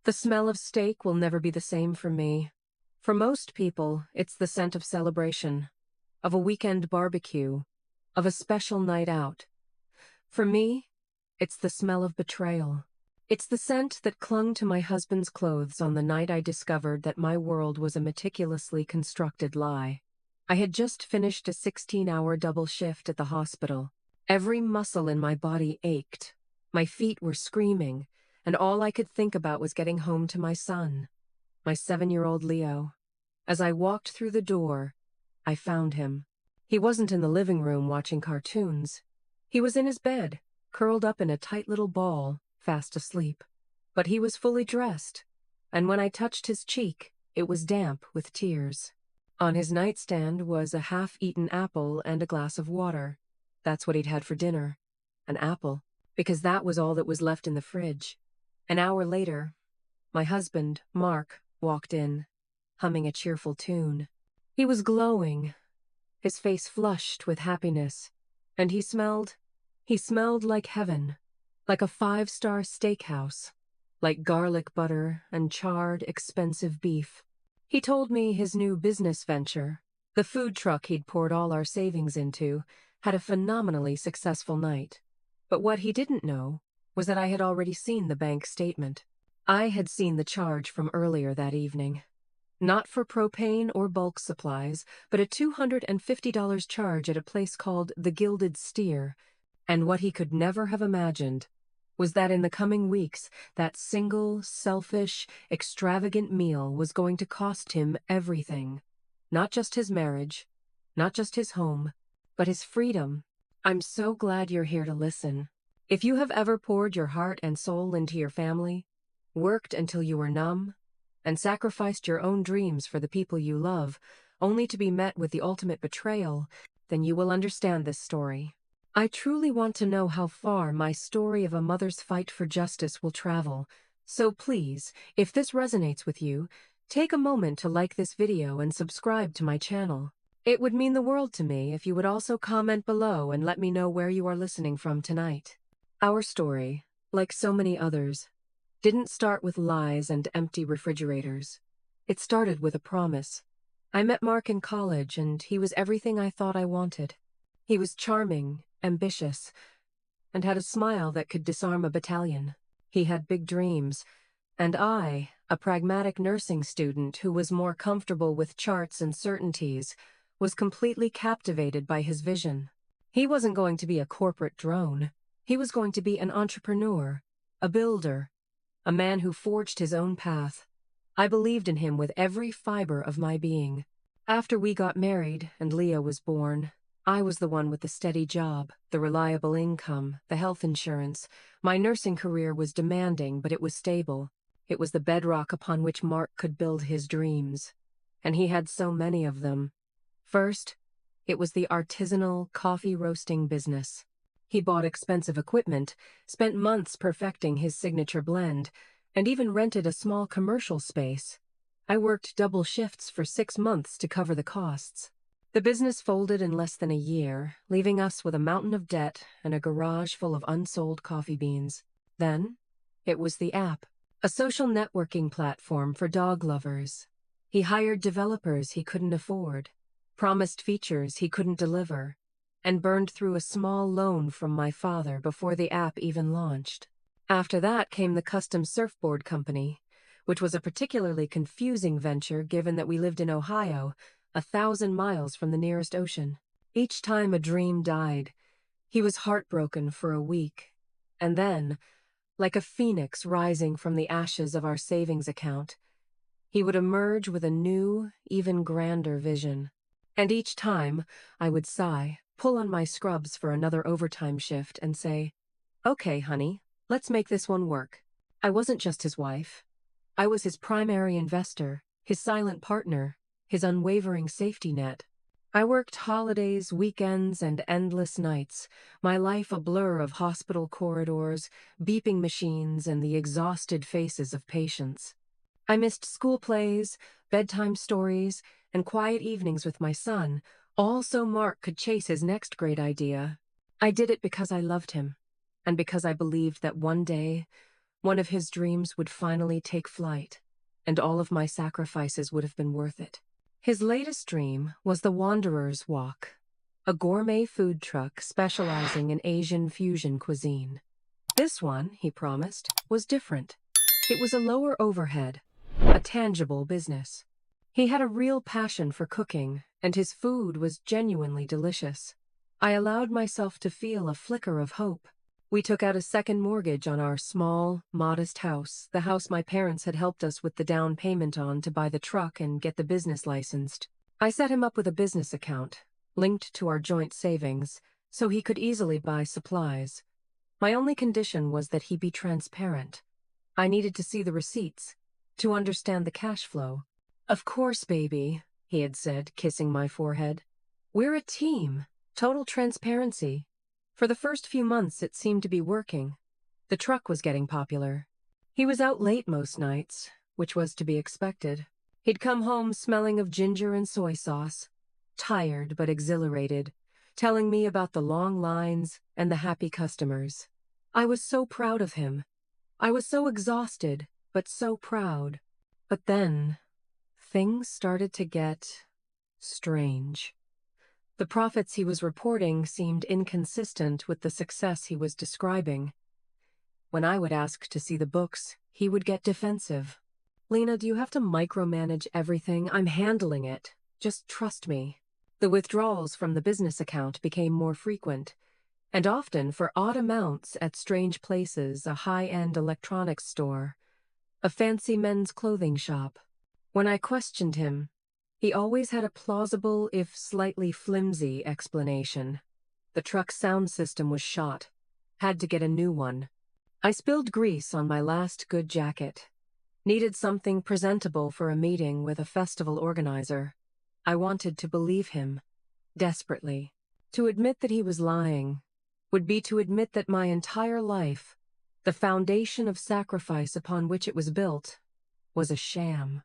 The smell of steak will never be the same for me. For most people, it's the scent of celebration, of a weekend barbecue, of a special night out. For me, it's the smell of betrayal. It's the scent that clung to my husband's clothes on the night I discovered that my world was a meticulously constructed lie. I had just finished a 16-hour double shift at the hospital. Every muscle in my body ached. My feet were screaming, and all I could think about was getting home to my son, my 7-year-old Leo. As I walked through the door, I found him. He wasn't in the living room watching cartoons. He was in his bed, curled up in a tight little ball, fast asleep. But he was fully dressed, and when I touched his cheek, it was damp with tears. On his nightstand was a half-eaten apple and a glass of water. That's what he'd had for dinner. An apple, because that was all that was left in the fridge. An hour later, my husband, Mark, walked in, humming a cheerful tune. He was glowing, his face flushed with happiness, and he smelled like heaven, like a 5-star steakhouse, like garlic butter and charred, expensive beef. He told me his new business venture, the food truck he'd poured all our savings into, had a phenomenally successful night. But what he didn't know was that I had already seen the bank statement. I had seen the charge from earlier that evening. Not for propane or bulk supplies, but a $250 charge at a place called the Gilded Steer. And what he could never have imagined was that in the coming weeks, that single, selfish, extravagant meal was going to cost him everything. Not just his marriage, not just his home, but his freedom. I'm so glad you're here to listen. If you have ever poured your heart and soul into your family, worked until you were numb, and sacrificed your own dreams for the people you love, only to be met with the ultimate betrayal, then you will understand this story. I truly want to know how far my story of a mother's fight for justice will travel, so please, if this resonates with you, take a moment to like this video and subscribe to my channel. It would mean the world to me if you would also comment below and let me know where you are listening from tonight. Our story, like so many others, didn't start with lies and empty refrigerators. It started with a promise. I met Mark in college, and he was everything I thought I wanted. He was charming, ambitious, and had a smile that could disarm a battalion. He had big dreams, and I, a pragmatic nursing student who was more comfortable with charts and certainties, was completely captivated by his vision. He wasn't going to be a corporate drone. He was going to be an entrepreneur, a builder, a man who forged his own path. I believed in him with every fiber of my being. After we got married and Leo was born, I was the one with the steady job, the reliable income, the health insurance. My nursing career was demanding, but it was stable. It was the bedrock upon which Mark could build his dreams. And he had so many of them. First, it was the artisanal coffee roasting business. He bought expensive equipment, spent months perfecting his signature blend, and even rented a small commercial space. I worked double shifts for 6 months to cover the costs. The business folded in less than a year, leaving us with a mountain of debt and a garage full of unsold coffee beans. Then, it was the app, a social networking platform for dog lovers. He hired developers he couldn't afford, promised features he couldn't deliver, and burned through a small loan from my father before the app even launched. After that came the custom surfboard company, which was a particularly confusing venture given that we lived in Ohio, 1,000 miles from the nearest ocean. Each time a dream died, he was heartbroken for a week. And then, like a phoenix rising from the ashes of our savings account, he would emerge with a new, even grander vision. And each time, I would sigh, pull on my scrubs for another overtime shift, and say, "Okay, honey, let's make this one work." I wasn't just his wife. I was his primary investor, his silent partner, his unwavering safety net. I worked holidays, weekends, and endless nights, my life a blur of hospital corridors, beeping machines, and the exhausted faces of patients. I missed school plays, bedtime stories, and quiet evenings with my son, all so Mark could chase his next great idea. I did it because I loved him, and because I believed that one day, One of his dreams would finally take flight, and all of my sacrifices would have been worth it. His latest dream was the Wanderer's Walk, a gourmet food truck specializing in Asian fusion cuisine. This one, he promised, was different. It was a lower overhead, a tangible business. He had a real passion for cooking, and his food was genuinely delicious. I allowed myself to feel a flicker of hope. We took out a second mortgage on our small, modest house, the house my parents had helped us with the down payment on to buy the truck and get the business licensed. I set him up with a business account, linked to our joint savings, so he could easily buy supplies. My only condition was that he be transparent. I needed to see the receipts, to understand the cash flow. "Of course, baby," he had said, kissing my forehead. "We're a team. Total transparency." For the first few months, it seemed to be working. The truck was getting popular. He was out late most nights, which was to be expected. He'd come home smelling of ginger and soy sauce, tired but exhilarated, telling me about the long lines and the happy customers. I was so proud of him. I was so exhausted, but so proud. But then, things started to get strange. The profits he was reporting seemed inconsistent with the success he was describing. When I would ask to see the books, he would get defensive. "Lena, do you have to micromanage everything? I'm handling it. Just trust me." The withdrawals from the business account became more frequent, and often for odd amounts at strange places, a high-end electronics store, a fancy men's clothing shop. When I questioned him, he always had a plausible, if slightly flimsy, explanation. The truck's sound system was shot. Had to get a new one. I spilled grease on my last good jacket. Needed something presentable for a meeting with a festival organizer. I wanted to believe him, desperately. To admit that he was lying would be to admit that my entire life, the foundation of sacrifice upon which it was built, was a sham.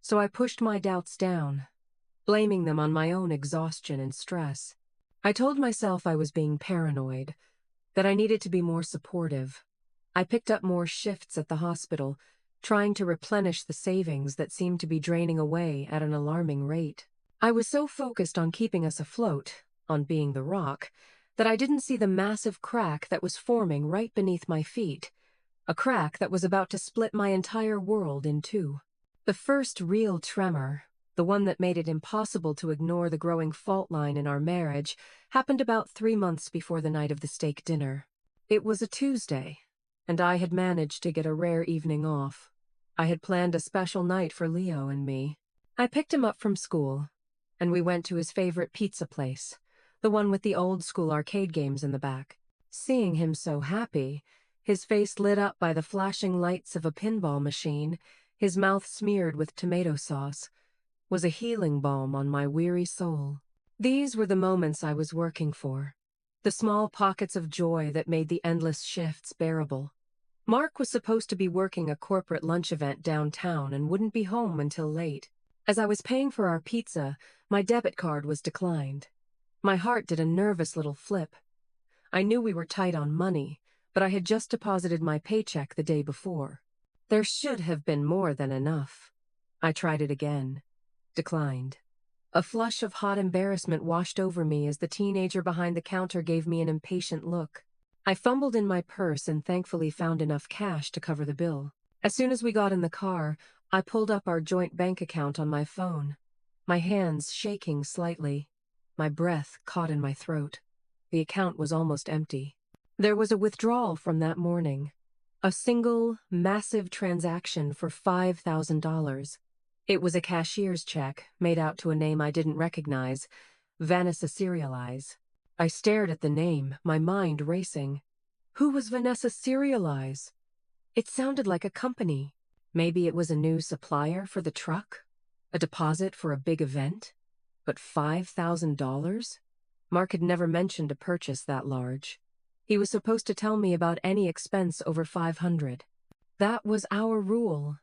So I pushed my doubts down, blaming them on my own exhaustion and stress. I told myself I was being paranoid, that I needed to be more supportive. I picked up more shifts at the hospital, trying to replenish the savings that seemed to be draining away at an alarming rate. I was so focused on keeping us afloat, on being the rock, that I didn't see the massive crack that was forming right beneath my feet, a crack that was about to split my entire world in two. The first real tremor, the one that made it impossible to ignore the growing fault line in our marriage, happened about 3 months before the night of the steak dinner. It was a Tuesday, and I had managed to get a rare evening off. I had planned a special night for Leo and me. I picked him up from school, and we went to his favorite pizza place, the one with the old-school arcade games in the back. Seeing him so happy, his face lit up by the flashing lights of a pinball machine, his mouth smeared with tomato sauce, was a healing balm on my weary soul. These were the moments I was working for, the small pockets of joy that made the endless shifts bearable. Mark was supposed to be working a corporate lunch event downtown and wouldn't be home until late. As I was paying for our pizza, my debit card was declined. My heart did a nervous little flip. I knew we were tight on money, but I had just deposited my paycheck the day before. There should have been more than enough. I tried it again. Declined. A flush of hot embarrassment washed over me as the teenager behind the counter gave me an impatient look. I fumbled in my purse and thankfully found enough cash to cover the bill. As soon as we got in the car, I pulled up our joint bank account on my phone, my hands shaking slightly, my breath caught in my throat. The account was almost empty. There was a withdrawal from that morning. A single, massive transaction for $5,000. It was a cashier's check, made out to a name I didn't recognize, Vanessa Serialize. I stared at the name, my mind racing. Who was Vanessa Serialize? It sounded like a company. Maybe it was a new supplier for the truck? A deposit for a big event? But $5,000? Mark had never mentioned a purchase that large. He was supposed to tell me about any expense over $500. That was our rule.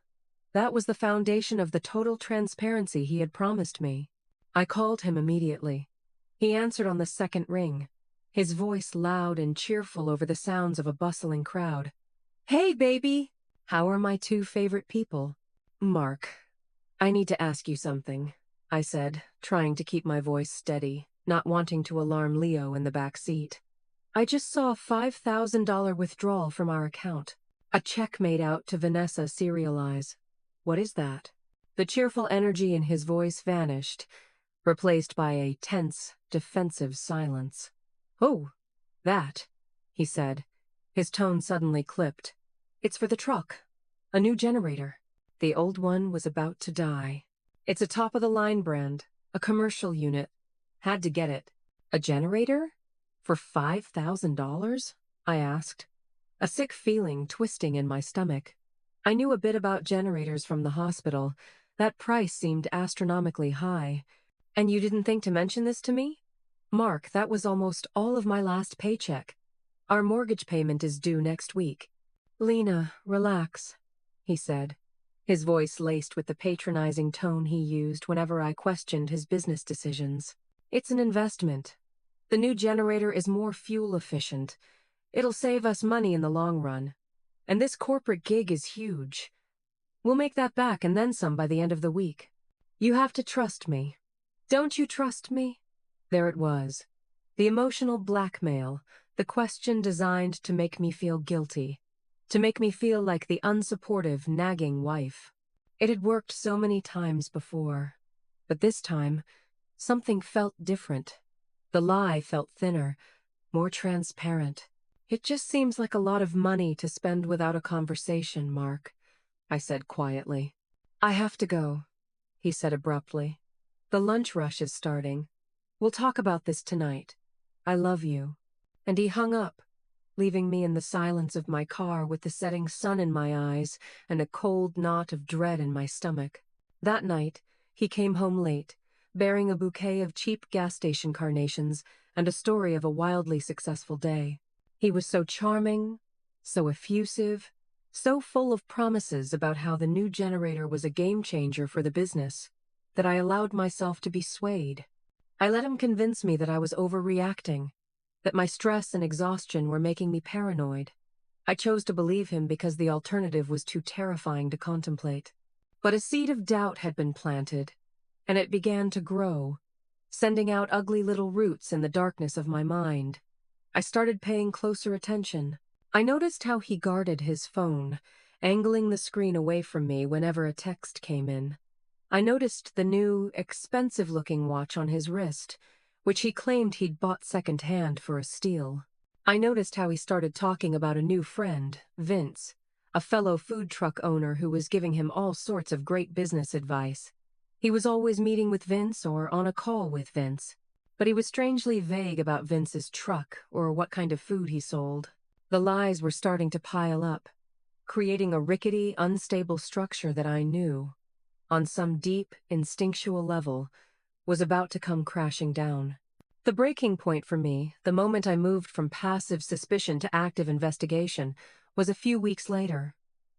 That was the foundation of the total transparency he had promised me. I called him immediately. He answered on the second ring, his voice loud and cheerful over the sounds of a bustling crowd. "Hey, baby! How are my two favorite people? Mark, I need to ask you something, I said, trying to keep my voice steady, not wanting to alarm Leo in the back seat. I just saw a $5,000 withdrawal from our account. A check made out to Vanessa Serialize. What is that? The cheerful energy in his voice vanished, replaced by a tense, defensive silence. Oh, that, he said. His tone suddenly clipped. It's for the truck. A new generator. The old one was about to die. It's a top-of-the-line brand, a commercial unit. Had to get it. A generator? For $5,000? I asked, a sick feeling twisting in my stomach. I knew a bit about generators from the hospital. That price seemed astronomically high. And you didn't think to mention this to me? Mark, that was almost all of my last paycheck. Our mortgage payment is due next week. Lena, relax, he said, his voice laced with the patronizing tone he used whenever I questioned his business decisions. It's an investment. The new generator is more fuel efficient. It'll save us money in the long run. And this corporate gig is huge. We'll make that back and then some by the end of the week. You have to trust me. Don't you trust me? There it was. The emotional blackmail, the question designed to make me feel guilty, to make me feel like the unsupportive, nagging wife. It had worked so many times before. But this time, something felt different. The lie felt thinner, more transparent. It just seems like a lot of money to spend without a conversation, Mark, I said quietly. I have to go, he said abruptly. The lunch rush is starting. We'll talk about this tonight. I love you. And he hung up, leaving me in the silence of my car with the setting sun in my eyes and a cold knot of dread in my stomach. That night, he came home late, bearing a bouquet of cheap gas station carnations and a story of a wildly successful day. He was so charming, so effusive, so full of promises about how the new generator was a game changer for the business, that I allowed myself to be swayed. I let him convince me that I was overreacting, that my stress and exhaustion were making me paranoid. I chose to believe him because the alternative was too terrifying to contemplate. But a seed of doubt had been planted, and it began to grow, sending out ugly little roots in the darkness of my mind. I started paying closer attention. I noticed how he guarded his phone, angling the screen away from me whenever a text came in. I noticed the new, expensive-looking watch on his wrist, which he claimed he'd bought second-hand for a steal. I noticed how he started talking about a new friend, Vince, a fellow food truck owner who was giving him all sorts of great business advice. He was always meeting with Vince or on a call with Vince, but he was strangely vague about Vince's truck or what kind of food he sold. The lies were starting to pile up, creating a rickety, unstable structure that I knew, on some deep, instinctual level, was about to come crashing down. The breaking point for me, the moment I moved from passive suspicion to active investigation, was a few weeks later.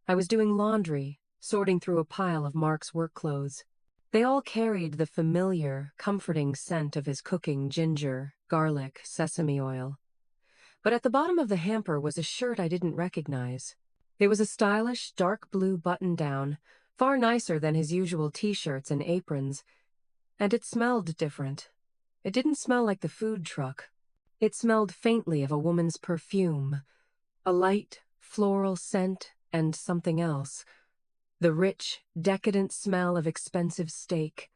I was doing laundry, sorting through a pile of Mark's work clothes. They all carried the familiar, comforting scent of his cooking ginger, garlic, sesame oil. But at the bottom of the hamper was a shirt I didn't recognize. It was a stylish, dark blue button-down, far nicer than his usual t-shirts and aprons, and it smelled different. It didn't smell like the food truck. It smelled faintly of a woman's perfume, a light, floral scent, and something else. The rich, decadent smell of expensive steak.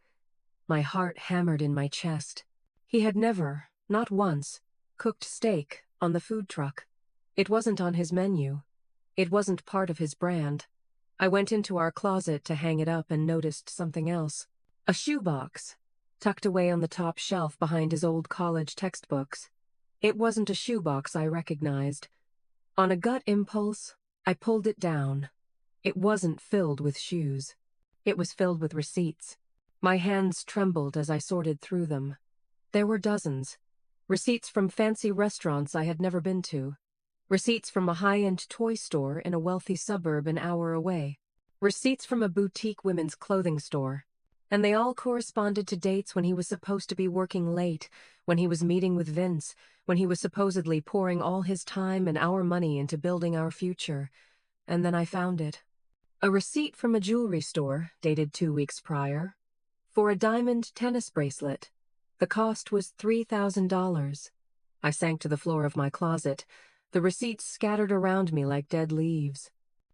My heart hammered in my chest. He had never, not once, cooked steak on the food truck. It wasn't on his menu. It wasn't part of his brand. I went into our closet to hang it up and noticed something else. A shoebox, tucked away on the top shelf behind his old college textbooks. It wasn't a shoebox I recognized. On a gut impulse, I pulled it down. It wasn't filled with shoes. It was filled with receipts. My hands trembled as I sorted through them. There were dozens. Receipts from fancy restaurants I had never been to. Receipts from a high-end toy store in a wealthy suburb an hour away. Receipts from a boutique women's clothing store. And they all corresponded to dates when he was supposed to be working late, when he was meeting with Vince, when he was supposedly pouring all his time and our money into building our future. and then I found it. A receipt from a jewelry store, dated 2 weeks prior, for a diamond tennis bracelet. The cost was $3,000. I sank to the floor of my closet, the receipts scattered around me like dead leaves.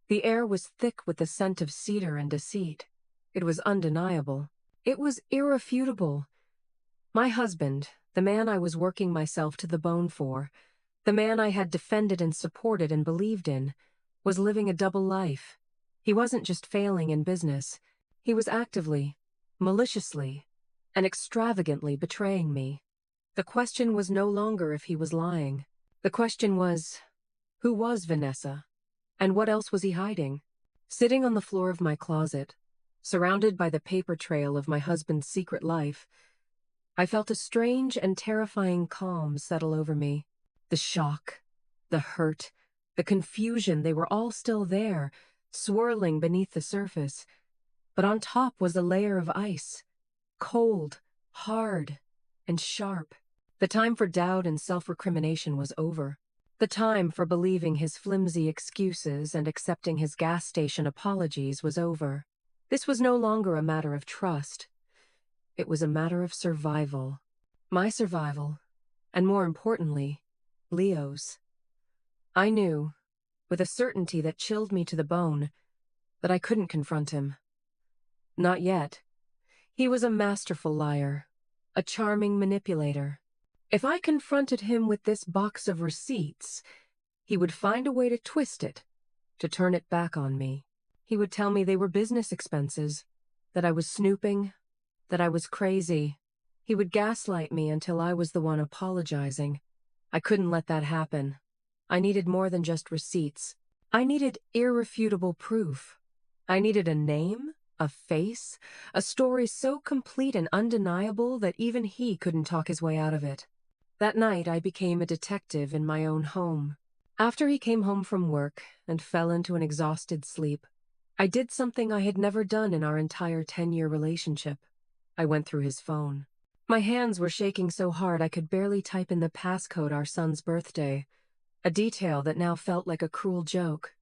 The air was thick with the scent of cedar and deceit. It was undeniable. It was irrefutable. My husband, the man I was working myself to the bone for, the man I had defended and supported and believed in, was living a double life. He wasn't just failing in business. He was actively, maliciously, and extravagantly betraying me. The question was no longer if he was lying. The question was, who was Vanessa? And what else was he hiding? Sitting on the floor of my closet, surrounded by the paper trail of my husband's secret life, I felt a strange and terrifying calm settle over me. The shock, the hurt, the confusion, they were all still there, swirling beneath the surface. But on top was a layer of ice, cold, hard, and sharp. The time for doubt and self-recrimination was over. The time for believing his flimsy excuses and accepting his gas station apologies was over. This was no longer a matter of trust. It was a matter of survival. My survival, and more importantly, Leo's. I knew, with a certainty that chilled me to the bone, that I couldn't confront him. Not yet. He was a masterful liar, a charming manipulator. If I confronted him with this box of receipts, he would find a way to twist it, to turn it back on me. He would tell me they were business expenses, that I was snooping, that I was crazy. He would gaslight me until I was the one apologizing. I couldn't let that happen. I needed more than just receipts. I needed irrefutable proof. I needed a name, a face, a story so complete and undeniable that even he couldn't talk his way out of it. That night, I became a detective in my own home. After he came home from work and fell into an exhausted sleep, I did something I had never done in our entire 10-year relationship. I went through his phone. My hands were shaking so hard I could barely type in the passcode our son's birthday, a detail that now felt like a cruel joke.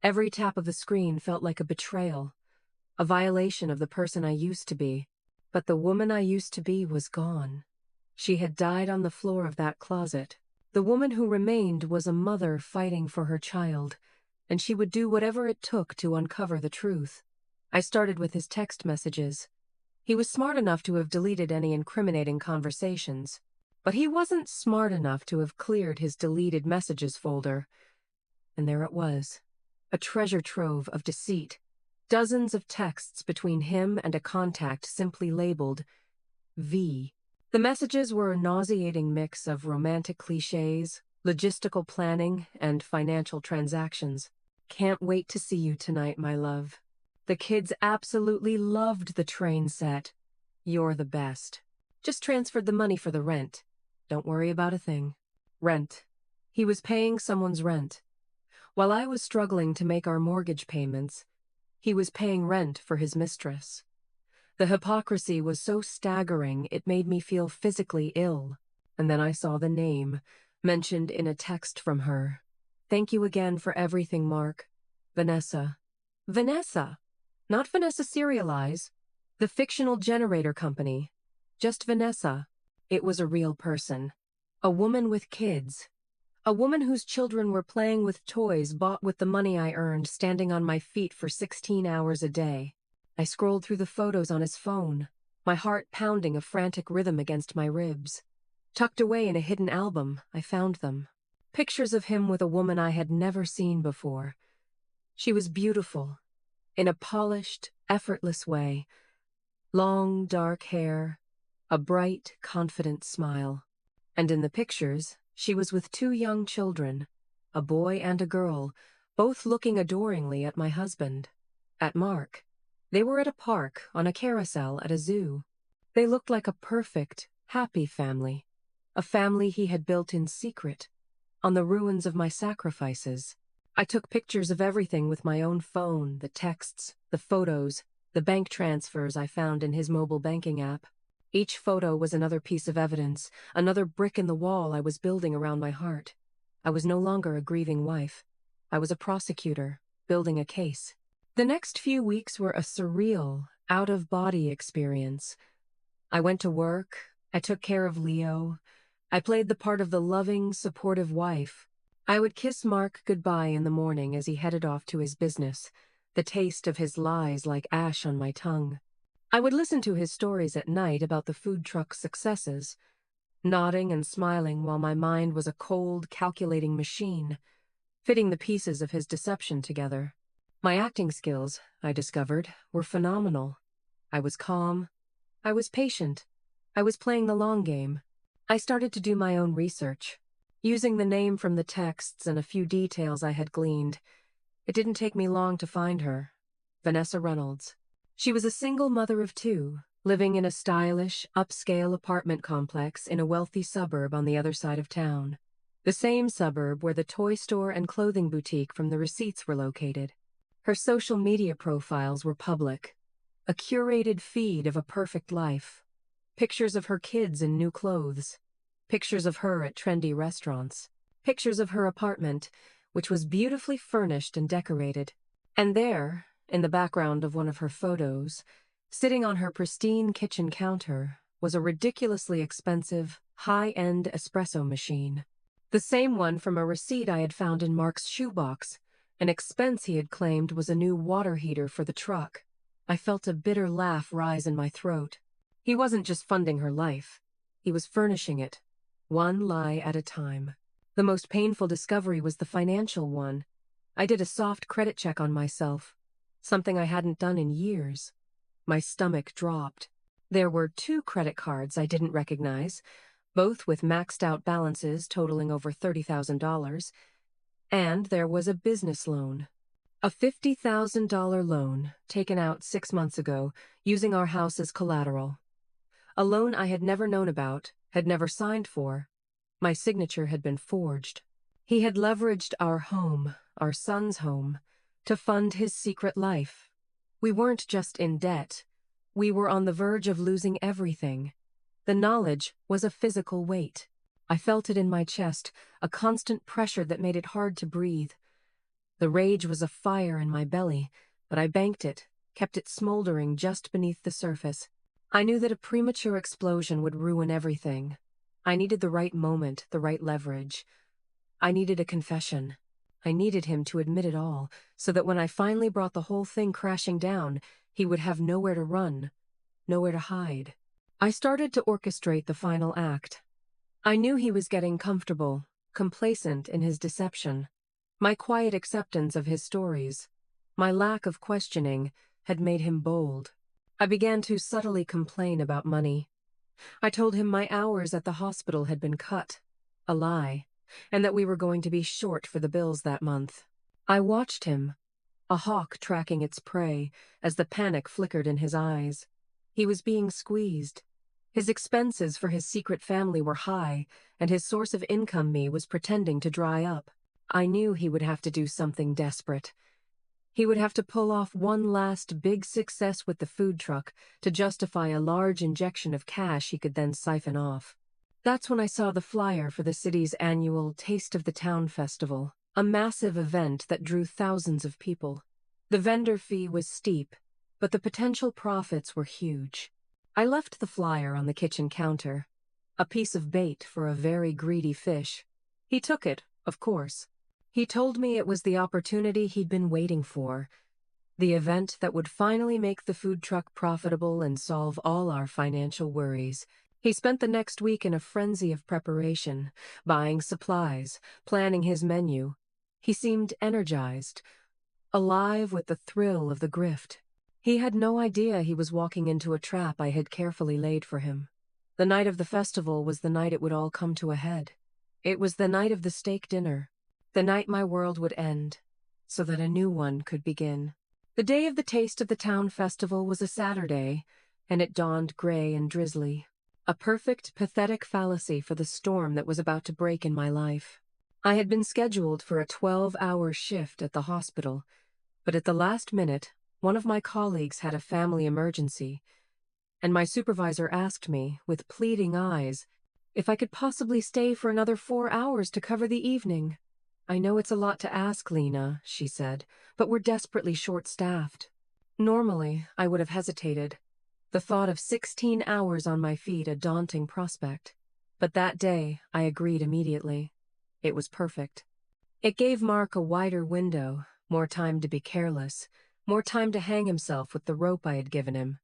Every tap of the screen felt like a betrayal, a violation of the person I used to be. But the woman I used to be was gone. She had died on the floor of that closet. The woman who remained was a mother fighting for her child, and she would do whatever it took to uncover the truth. I started with his text messages. He was smart enough to have deleted any incriminating conversations, but he wasn't smart enough to have cleared his deleted messages folder. And there it was, a treasure trove of deceit. Dozens of texts between him and a contact simply labeled V. The messages were a nauseating mix of romantic cliches, logistical planning, and financial transactions. Can't wait to see you tonight, my love. The kids absolutely loved the train set. You're the best. Just transferred the money for the rent. Don't worry about a thing. Rent. He was paying someone's rent. While I was struggling to make our mortgage payments, he was paying rent for his mistress. The hypocrisy was so staggering it made me feel physically ill. And then I saw the name, mentioned in a text from her. Thank you again for everything, Mark. Vanessa. Vanessa! Not Vanessa Serialize. The fictional generator company. Just Vanessa. It was a real person. A woman with kids. A woman whose children were playing with toys bought with the money I earned standing on my feet for 16 hours a day. I scrolled through the photos on his phone, my heart pounding a frantic rhythm against my ribs. Tucked away in a hidden album, I found them. Pictures of him with a woman I had never seen before. She was beautiful, in a polished, effortless way. Long, dark hair, a bright, confident smile. And in the pictures, she was with 2 young children, a boy and a girl, both looking adoringly at my husband, at Mark. They were at a park, on a carousel, at a zoo. They looked like a perfect, happy family. A family he had built in secret, on the ruins of my sacrifices. I took pictures of everything with my own phone, the texts, the photos, the bank transfers I found in his mobile banking app. Each photo was another piece of evidence, another brick in the wall I was building around my heart. I was no longer a grieving wife. I was a prosecutor, building a case. The next few weeks were a surreal, out-of-body experience. I went to work, I took care of Leo, I played the part of the loving, supportive wife. I would kiss Mark goodbye in the morning as he headed off to his business, the taste of his lies like ash on my tongue. I would listen to his stories at night about the food truck's successes, nodding and smiling while my mind was a cold, calculating machine, fitting the pieces of his deception together. My acting skills, I discovered, were phenomenal. I was calm. I was patient. I was playing the long game. I started to do my own research, using the name from the texts and a few details I had gleaned. It didn't take me long to find her. Vanessa Reynolds. She was a single mother of two, living in a stylish, upscale apartment complex in a wealthy suburb on the other side of town. The same suburb where the toy store and clothing boutique from the receipts were located. Her social media profiles were public, a curated feed of a perfect life. Pictures of her kids in new clothes. Pictures of her at trendy restaurants. Pictures of her apartment, which was beautifully furnished and decorated. And there, in the background of one of her photos, sitting on her pristine kitchen counter, was a ridiculously expensive, high-end espresso machine. The same one from a receipt I had found in Mark's shoebox, an expense he had claimed was a new water heater for the truck. I felt a bitter laugh rise in my throat. He wasn't just funding her life. He was furnishing it, one lie at a time. The most painful discovery was the financial one. I did a soft credit check on myself, something I hadn't done in years. My stomach dropped. There were 2 credit cards I didn't recognize, both with maxed-out balances totaling over $30,000, and there was a business loan. A $50,000 loan taken out 6 months ago, using our house as collateral. A loan I had never known about, had never signed for. My signature had been forged. He had leveraged our home, our son's home, to fund his secret life. We weren't just in debt. We were on the verge of losing everything. The knowledge was a physical weight. I felt it in my chest, a constant pressure that made it hard to breathe. The rage was a fire in my belly, but I banked it, kept it smoldering just beneath the surface. I knew that a premature explosion would ruin everything. I needed the right moment, the right leverage. I needed a confession. I needed him to admit it all, so that when I finally brought the whole thing crashing down, he would have nowhere to run, nowhere to hide. I started to orchestrate the final act. I knew he was getting comfortable, complacent in his deception. My quiet acceptance of his stories, my lack of questioning, had made him bold. I began to subtly complain about money. I told him my hours at the hospital had been cut, a lie, and that we were going to be short for the bills that month. I watched him, a hawk tracking its prey, as the panic flickered in his eyes. He was being squeezed. His expenses for his secret family were high, and his source of income was pretending to dry up. I knew he would have to do something desperate. He would have to pull off one last big success with the food truck to justify a large injection of cash he could then siphon off. That's when I saw the flyer for the city's annual Taste of the Town festival, a massive event that drew thousands of people. The vendor fee was steep, but the potential profits were huge. I left the flyer on the kitchen counter, a piece of bait for a very greedy fish. He took it, of course. He told me it was the opportunity he'd been waiting for, the event that would finally make the food truck profitable and solve all our financial worries. He spent the next week in a frenzy of preparation, buying supplies, planning his menu. He seemed energized, alive with the thrill of the grift. He had no idea he was walking into a trap I had carefully laid for him. The night of the festival was the night it would all come to a head. It was the night of the steak dinner, the night my world would end, so that a new one could begin. The day of the Taste of the Town festival was a Saturday, and it dawned gray and drizzly. A perfect, pathetic fallacy for the storm that was about to break in my life. I had been scheduled for a 12-hour shift at the hospital, but at the last minute, one of my colleagues had a family emergency, and my supervisor asked me, with pleading eyes, if I could possibly stay for another 4 hours to cover the evening. I know it's a lot to ask, Lena, she said, but we're desperately short-staffed. Normally, I would have hesitated. The thought of 16 hours on my feet a daunting prospect. But that day, I agreed immediately. It was perfect. It gave Mark a wider window, more time to be careless, more time to hang himself with the rope I had given him.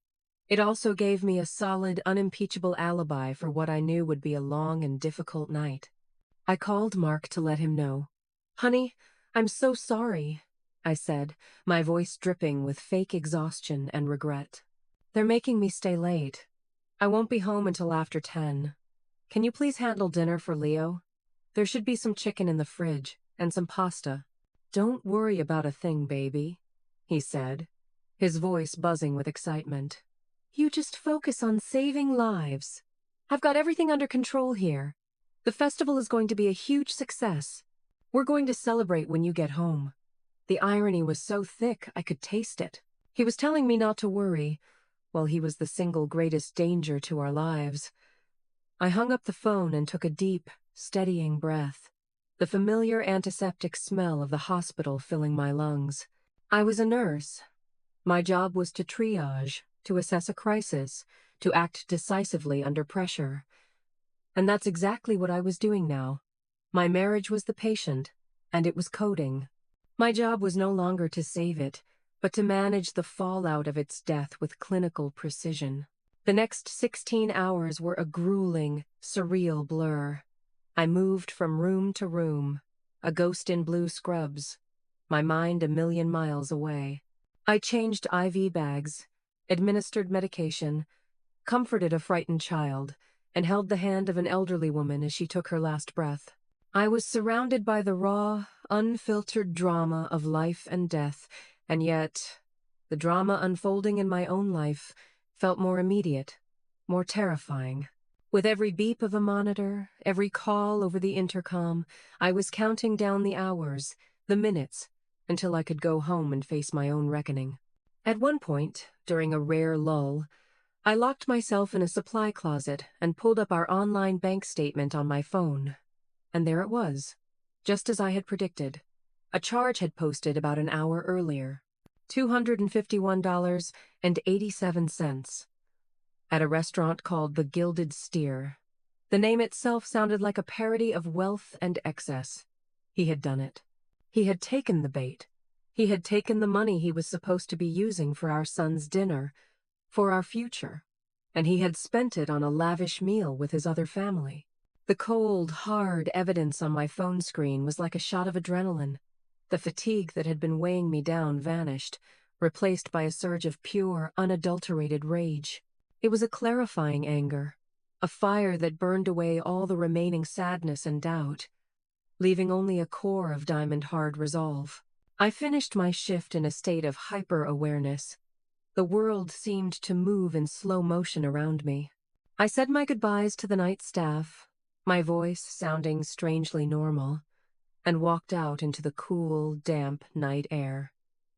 It also gave me a solid, unimpeachable alibi for what I knew would be a long and difficult night. I called Mark to let him know. "Honey, I'm so sorry," I said, my voice dripping with fake exhaustion and regret. "They're making me stay late. I won't be home until after 10. Can you please handle dinner for Leo? There should be some chicken in the fridge and some pasta." "Don't worry about a thing, baby," he said, his voice buzzing with excitement. "You just focus on saving lives. I've got everything under control here. The festival is going to be a huge success. We're going to celebrate when you get home." The irony was so thick I could taste it. He was telling me not to worry, while he was the single greatest danger to our lives. I hung up the phone and took a deep, steadying breath, the familiar antiseptic smell of the hospital filling my lungs. I was a nurse. My job was to triage, to assess a crisis, to act decisively under pressure. And that's exactly what I was doing now. My marriage was the patient, and it was coding. My job was no longer to save it, but to manage the fallout of its death with clinical precision. The next 16 hours were a grueling, surreal blur. I moved from room to room, a ghost in blue scrubs, my mind a million miles away. I changed IV bags, administered medication, comforted a frightened child, and held the hand of an elderly woman as she took her last breath. I was surrounded by the raw, unfiltered drama of life and death, and yet the drama unfolding in my own life felt more immediate, more terrifying. With every beep of a monitor, every call over the intercom, I was counting down the hours, the minutes, until I could go home and face my own reckoning. At one point, during a rare lull, I locked myself in a supply closet and pulled up our online bank statement on my phone. And there it was, just as I had predicted. A charge had posted about an hour earlier. $251.87. At a restaurant called the Gilded Steer. The name itself sounded like a parody of wealth and excess. He had done it. He had taken the bait. He had taken the money he was supposed to be using for our son's dinner, for our future, and he had spent it on a lavish meal with his other family. The cold, hard evidence on my phone screen was like a shot of adrenaline. The fatigue that had been weighing me down vanished, replaced by a surge of pure, unadulterated rage. It was a clarifying anger, a fire that burned away all the remaining sadness and doubt, leaving only a core of diamond-hard resolve. I finished my shift in a state of hyper-awareness. The world seemed to move in slow motion around me. I said my goodbyes to the night staff, my voice sounding strangely normal, and walked out into the cool, damp night air.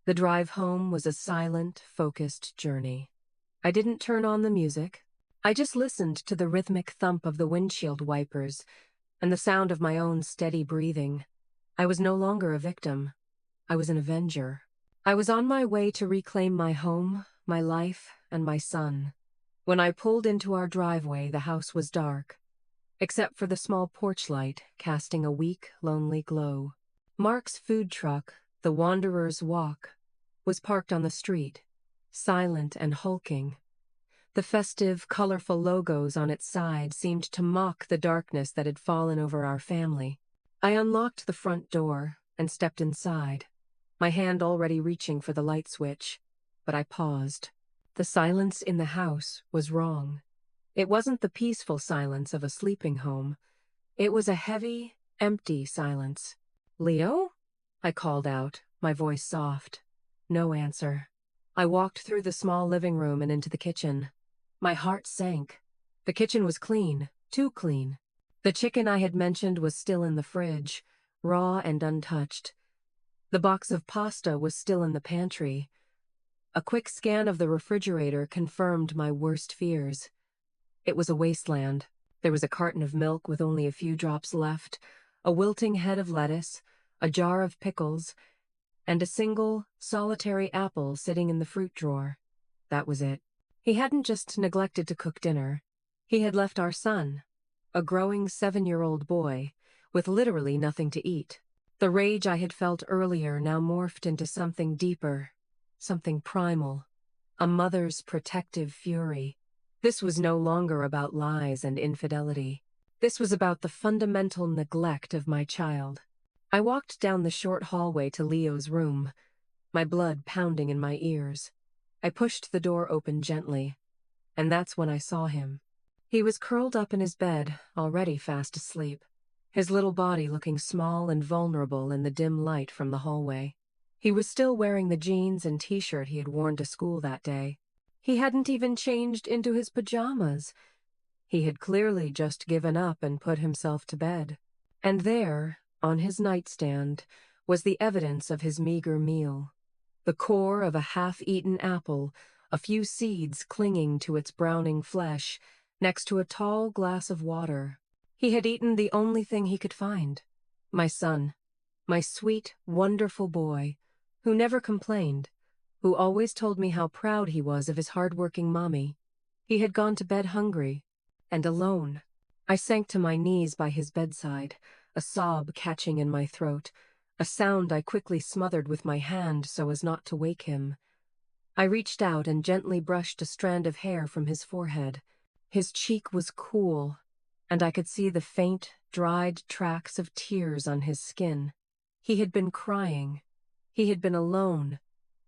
The drive home was a silent, focused journey. I didn't turn on the music. I just listened to the rhythmic thump of the windshield wipers and the sound of my own steady breathing. I was no longer a victim. I was an avenger. I was on my way to reclaim my home, my life, and my son. When I pulled into our driveway, the house was dark, except for the small porch light casting a weak, lonely glow. Mark's food truck, the Wanderer's Walk, was parked on the street, silent and hulking. The festive, colorful logos on its side seemed to mock the darkness that had fallen over our family. I unlocked the front door and stepped inside, my hand already reaching for the light switch, but I paused. The silence in the house was wrong. It wasn't the peaceful silence of a sleeping home. It was a heavy, empty silence. "Leo?" I called out, my voice soft. No answer. I walked through the small living room and into the kitchen. My heart sank. The kitchen was clean, too clean. The chicken I had mentioned was still in the fridge, raw and untouched. The box of pasta was still in the pantry. A quick scan of the refrigerator confirmed my worst fears. It was a wasteland. There was a carton of milk with only a few drops left, a wilting head of lettuce, a jar of pickles, and a single, solitary apple sitting in the fruit drawer. That was it. He hadn't just neglected to cook dinner. He had left our son, a growing 7-year-old boy, with literally nothing to eat. The rage I had felt earlier now morphed into something deeper, something primal, a mother's protective fury. This was no longer about lies and infidelity. This was about the fundamental neglect of my child. I walked down the short hallway to Leo's room, my blood pounding in my ears. I pushed the door open gently, and that's when I saw him. He was curled up in his bed, already fast asleep, his little body looking small and vulnerable in the dim light from the hallway. He was still wearing the jeans and t-shirt he had worn to school that day. He hadn't even changed into his pajamas. He had clearly just given up and put himself to bed. And there, on his nightstand, was the evidence of his meager meal. The core of a half-eaten apple, a few seeds clinging to its browning flesh, next to a tall glass of water. He had eaten the only thing he could find. My son, my sweet, wonderful boy, who never complained, who always told me how proud he was of his hard-working mommy. He had gone to bed hungry and alone. I sank to my knees by his bedside, a sob catching in my throat, a sound I quickly smothered with my hand so as not to wake him. I reached out and gently brushed a strand of hair from his forehead. His cheek was cool, and I could see the faint, dried tracks of tears on his skin. He had been crying. He had been alone,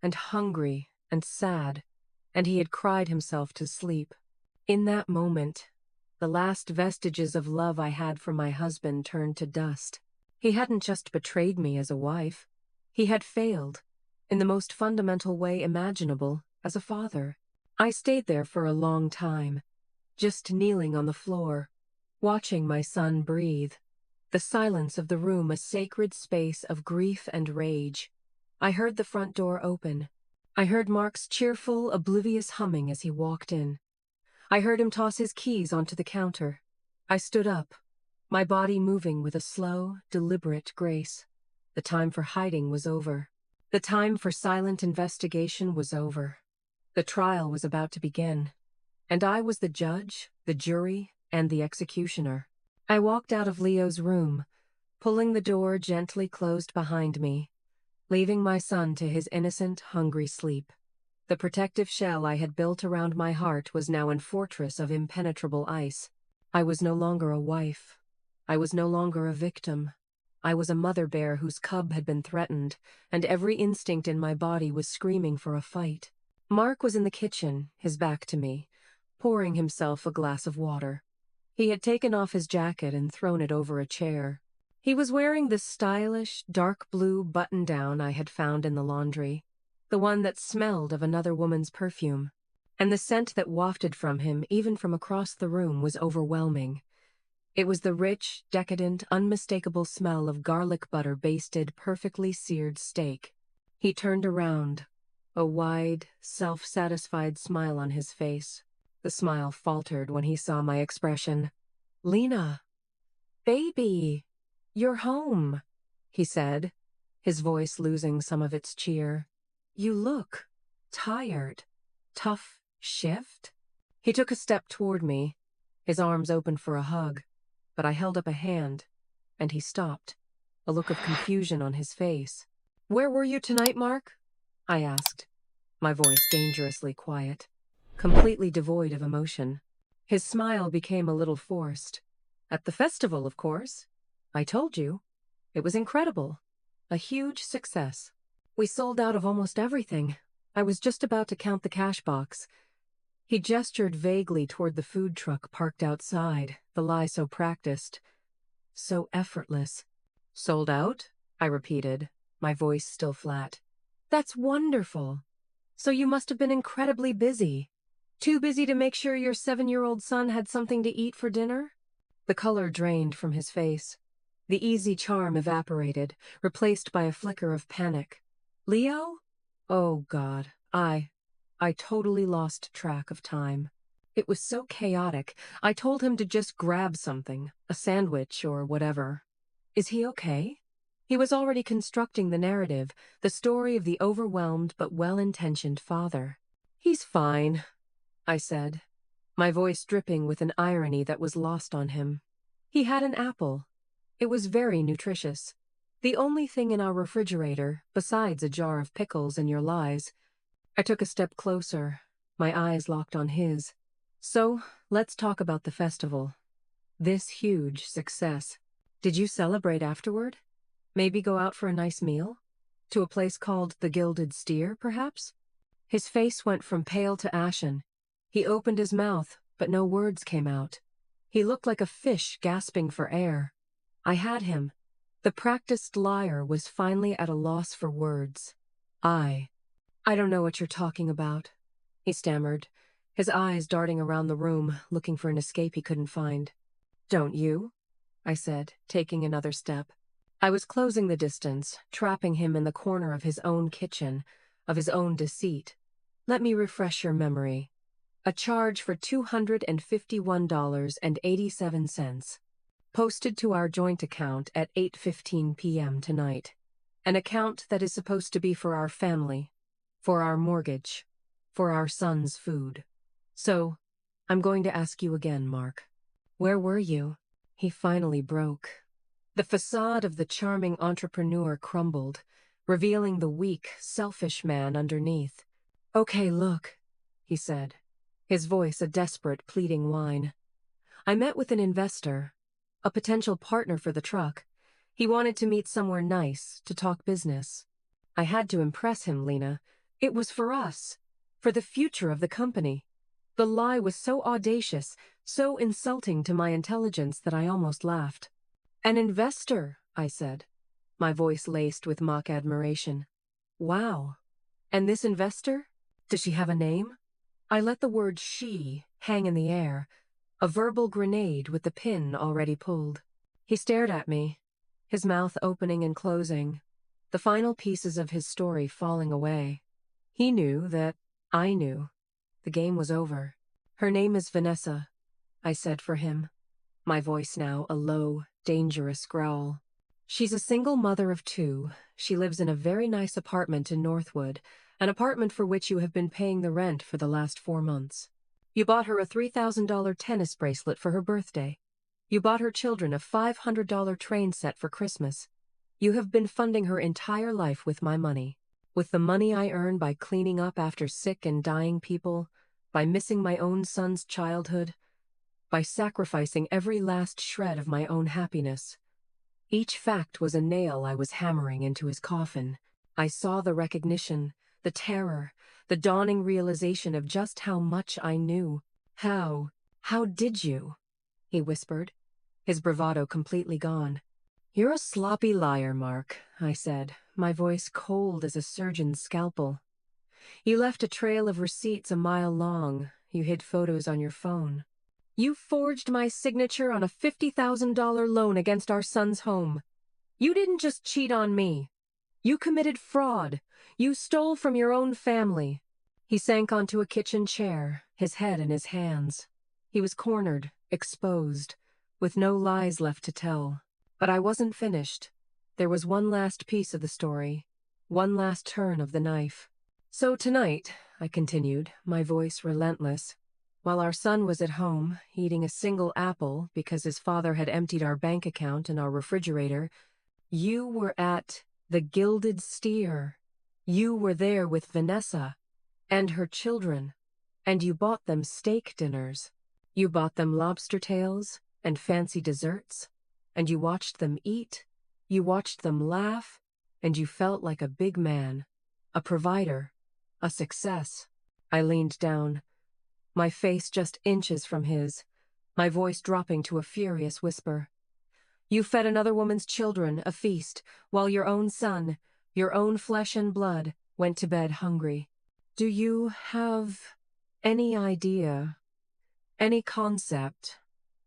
and hungry, and sad, and he had cried himself to sleep. In that moment, the last vestiges of love I had for my husband turned to dust. He hadn't just betrayed me as a wife. He had failed, in the most fundamental way imaginable, as a father. I stayed there for a long time, just kneeling on the floor, watching my son breathe. The silence of the room a sacred space of grief and rage. I heard the front door open. I heard Mark's cheerful, oblivious humming as he walked in. I heard him toss his keys onto the counter. I stood up, my body moving with a slow, deliberate grace. The time for hiding was over. The time for silent investigation was over. The trial was about to begin, and I was the judge, the jury, and the executioner. I walked out of Leo's room, pulling the door gently closed behind me, leaving my son to his innocent, hungry sleep. The protective shell I had built around my heart was now a fortress of impenetrable ice. I was no longer a wife. I was no longer a victim. I was a mother bear whose cub had been threatened, and every instinct in my body was screaming for a fight. Mark was in the kitchen, his back to me, pouring himself a glass of water. He had taken off his jacket and thrown it over a chair. He was wearing the stylish, dark blue button-down I had found in the laundry, the one that smelled of another woman's perfume. And the scent that wafted from him, even from across the room, was overwhelming. It was the rich, decadent, unmistakable smell of garlic butter basted, perfectly seared steak. He turned around, a wide, self-satisfied smile on his face. The smile faltered when he saw my expression. "Lena, baby, you're home," he said, his voice losing some of its cheer. "You look tired. Tough shift?" He took a step toward me, his arms open for a hug, but I held up a hand, and he stopped, a look of confusion on his face. "Where were you tonight, Mark?" I asked, my voice dangerously quiet, completely devoid of emotion. His smile became a little forced. "At the festival, of course. I told you. It was incredible. A huge success. We sold out of almost everything. I was just about to count the cash box." He gestured vaguely toward the food truck parked outside, the lie so practiced, so effortless. "Sold out?" I repeated, my voice still flat. "That's wonderful. So you must have been incredibly busy. Too busy to make sure your 7-year-old son had something to eat for dinner?" The color drained from his face. The easy charm evaporated, replaced by a flicker of panic. "Leo? Oh, God, I totally lost track of time. It was so chaotic. I told him to just grab something, a sandwich or whatever. Is he okay?" He was already constructing the narrative, the story of the overwhelmed but well-intentioned father. "He's fine," I said, my voice dripping with an irony that was lost on him. He had an apple. It was very nutritious. The only thing in our refrigerator, besides a jar of pickles and your lies. I took a step closer, my eyes locked on his. "So, let's talk about the festival. This huge success. Did you celebrate afterward? Maybe go out for a nice meal? To a place called the Gilded Steer, perhaps?" His face went from pale to ashen. He opened his mouth, but no words came out. He looked like a fish gasping for air. I had him. The practiced liar was finally at a loss for words. I don't know what you're talking about," he stammered, his eyes darting around the room, looking for an escape he couldn't find. "Don't you?" I said, taking another step. I was closing the distance, trapping him in the corner of his own kitchen, of his own deceit. "Let me refresh your memory. A charge for $251.87. Posted to our joint account at 8:15 p.m. tonight. An account that is supposed to be for our family, for our mortgage, for our son's food. So, I'm going to ask you again, Mark. Where were you?" He finally broke. The facade of the charming entrepreneur crumbled, revealing the weak, selfish man underneath. "Okay, look," he said, his voice a desperate, pleading whine. "I met with an investor, a potential partner for the truck. He wanted to meet somewhere nice, to talk business. I had to impress him, Lena. It was for us, for the future of the company. The lie was so audacious, so insulting to my intelligence that I almost laughed. "An investor," I said, my voice laced with mock admiration. "Wow. And this investor? Does she have a name?" I let the word "she" hang in the air, a verbal grenade with the pin already pulled. He stared at me, his mouth opening and closing, the final pieces of his story falling away. He knew that I knew. The game was over. "Her name is Vanessa," I said for him, my voice now a low, dangerous growl. "She's a single mother of 2. She lives in a very nice apartment in Northwood, an apartment for which you have been paying the rent for the last 4 months. You bought her a $3,000 tennis bracelet for her birthday. You bought her children a $500 train set for Christmas. You have been funding her entire life with my money, with the money I earn by cleaning up after sick and dying people, by missing my own son's childhood, by sacrificing every last shred of my own happiness." Each fact was a nail I was hammering into his coffin. I saw the recognition, the terror, the dawning realization of just how much I knew. How did you?" he whispered, his bravado completely gone. "You're a sloppy liar, Mark," I said, my voice cold as a surgeon's scalpel. "You left a trail of receipts a mile long. You hid photos on your phone. You forged my signature on a $50,000 loan against our son's home. You didn't just cheat on me. You committed fraud. You stole from your own family." He sank onto a kitchen chair, his head in his hands. He was cornered, exposed, with no lies left to tell. But I wasn't finished. There was one last piece of the story, one last turn of the knife. "So tonight," I continued, my voice relentless, "while our son was at home, eating a single apple because his father had emptied our bank account and our refrigerator, you were at the Gilded Steer. You were there with Vanessa and her children, and you bought them steak dinners. You bought them lobster tails and fancy desserts, and you watched them eat, you watched them laugh, and you felt like a big man, a provider, a success." I leaned down, my face just inches from his, my voice dropping to a furious whisper. "You fed another woman's children a feast, while your own son, your own flesh and blood, went to bed hungry. Do you have any idea, any concept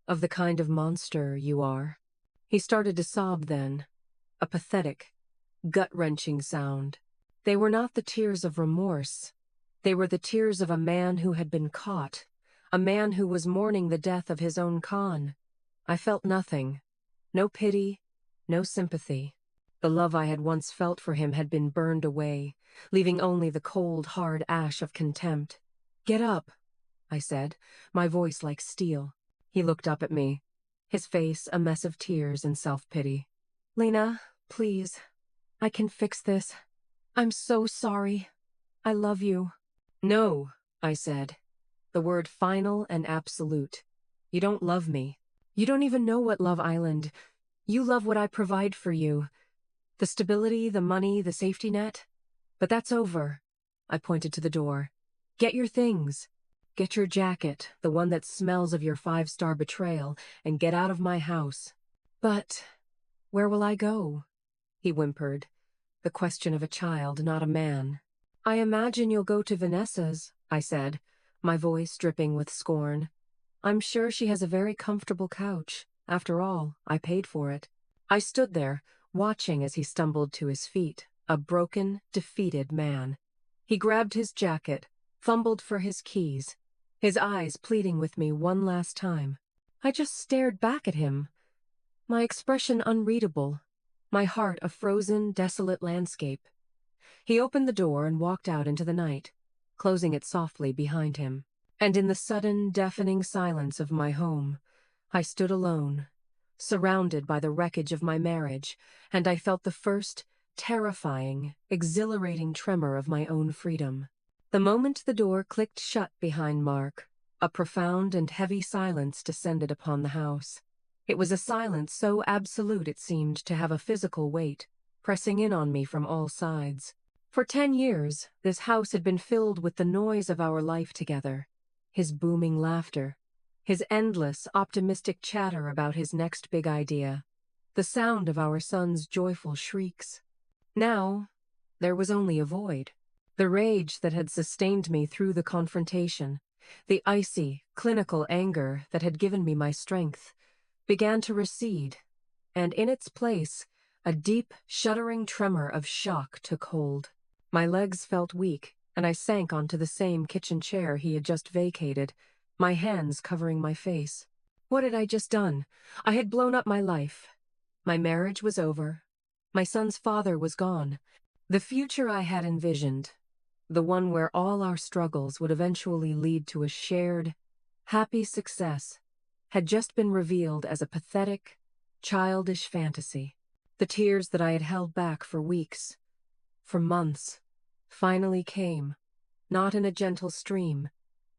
of the kind of monster you are?" He started to sob then, a pathetic, gut-wrenching sound. They were not the tears of remorse. They were the tears of a man who had been caught, a man who was mourning the death of his own con. I felt nothing. No pity, no sympathy. The love I had once felt for him had been burned away, leaving only the cold, hard ash of contempt. "Get up," I said, my voice like steel. He looked up at me, his face a mess of tears and self-pity. "Lena, please. I can fix this. I'm so sorry. I love you." "No," I said, the word final and absolute. "You don't love me. You don't even know what Love Island. You love what I provide for you. The stability, the money, the safety net. But that's over." I pointed to the door. "Get your things. Get your jacket, the one that smells of your 5-star betrayal, and get out of my house." "But where will I go?" he whimpered, the question of a child, not a man. "I imagine you'll go to Vanessa's," I said, my voice dripping with scorn. "I'm sure she has a very comfortable couch. After all, I paid for it." I stood there, watching as he stumbled to his feet, a broken, defeated man. He grabbed his jacket, fumbled for his keys, his eyes pleading with me one last time. I just stared back at him, my expression unreadable, my heart a frozen, desolate landscape. He opened the door and walked out into the night, closing it softly behind him. And in the sudden, deafening silence of my home, I stood alone, surrounded by the wreckage of my marriage, and I felt the first, terrifying, exhilarating tremor of my own freedom. The moment the door clicked shut behind Mark, a profound and heavy silence descended upon the house. It was a silence so absolute it seemed to have a physical weight, pressing in on me from all sides. For 10 years, this house had been filled with the noise of our life together, his booming laughter, his endless, optimistic chatter about his next big idea, the sound of our son's joyful shrieks. Now, there was only a void. The rage that had sustained me through the confrontation, the icy, clinical anger that had given me my strength, began to recede, and in its place, a deep, shuddering tremor of shock took hold. My legs felt weak, and I sank onto the same kitchen chair he had just vacated, my hands covering my face. What had I just done? I had blown up my life. My marriage was over. My son's father was gone. The future I had envisioned, the one where all our struggles would eventually lead to a shared, happy success, had just been revealed as a pathetic, childish fantasy. The tears that I had held back for weeks, for months, finally came, not in a gentle stream,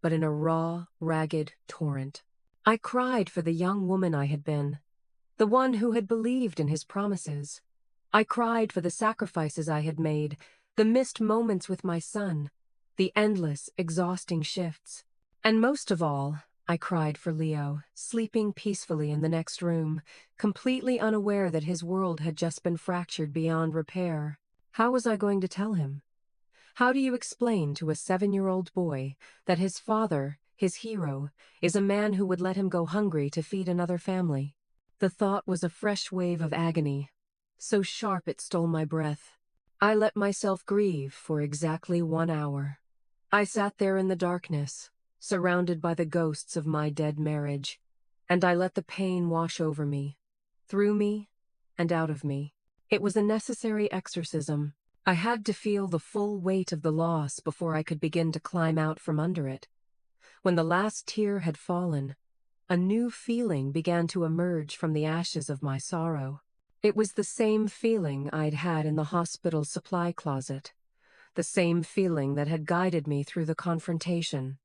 but in a raw, ragged torrent. I cried for the young woman I had been, the one who had believed in his promises. I cried for the sacrifices I had made, the missed moments with my son, the endless, exhausting shifts. And most of all, I cried for Leo, sleeping peacefully in the next room, completely unaware that his world had just been fractured beyond repair. How was I going to tell him? How do you explain to a 7-year-old boy that his father, his hero, is a man who would let him go hungry to feed another family? The thought was a fresh wave of agony, so sharp it stole my breath. I let myself grieve for exactly 1 hour. I sat there in the darkness, surrounded by the ghosts of my dead marriage, and I let the pain wash over me, through me, and out of me. It was a necessary exorcism. I had to feel the full weight of the loss before I could begin to climb out from under it. When the last tear had fallen, a new feeling began to emerge from the ashes of my sorrow. It was the same feeling I'd had in the hospital supply closet, the same feeling that had guided me through the confrontation.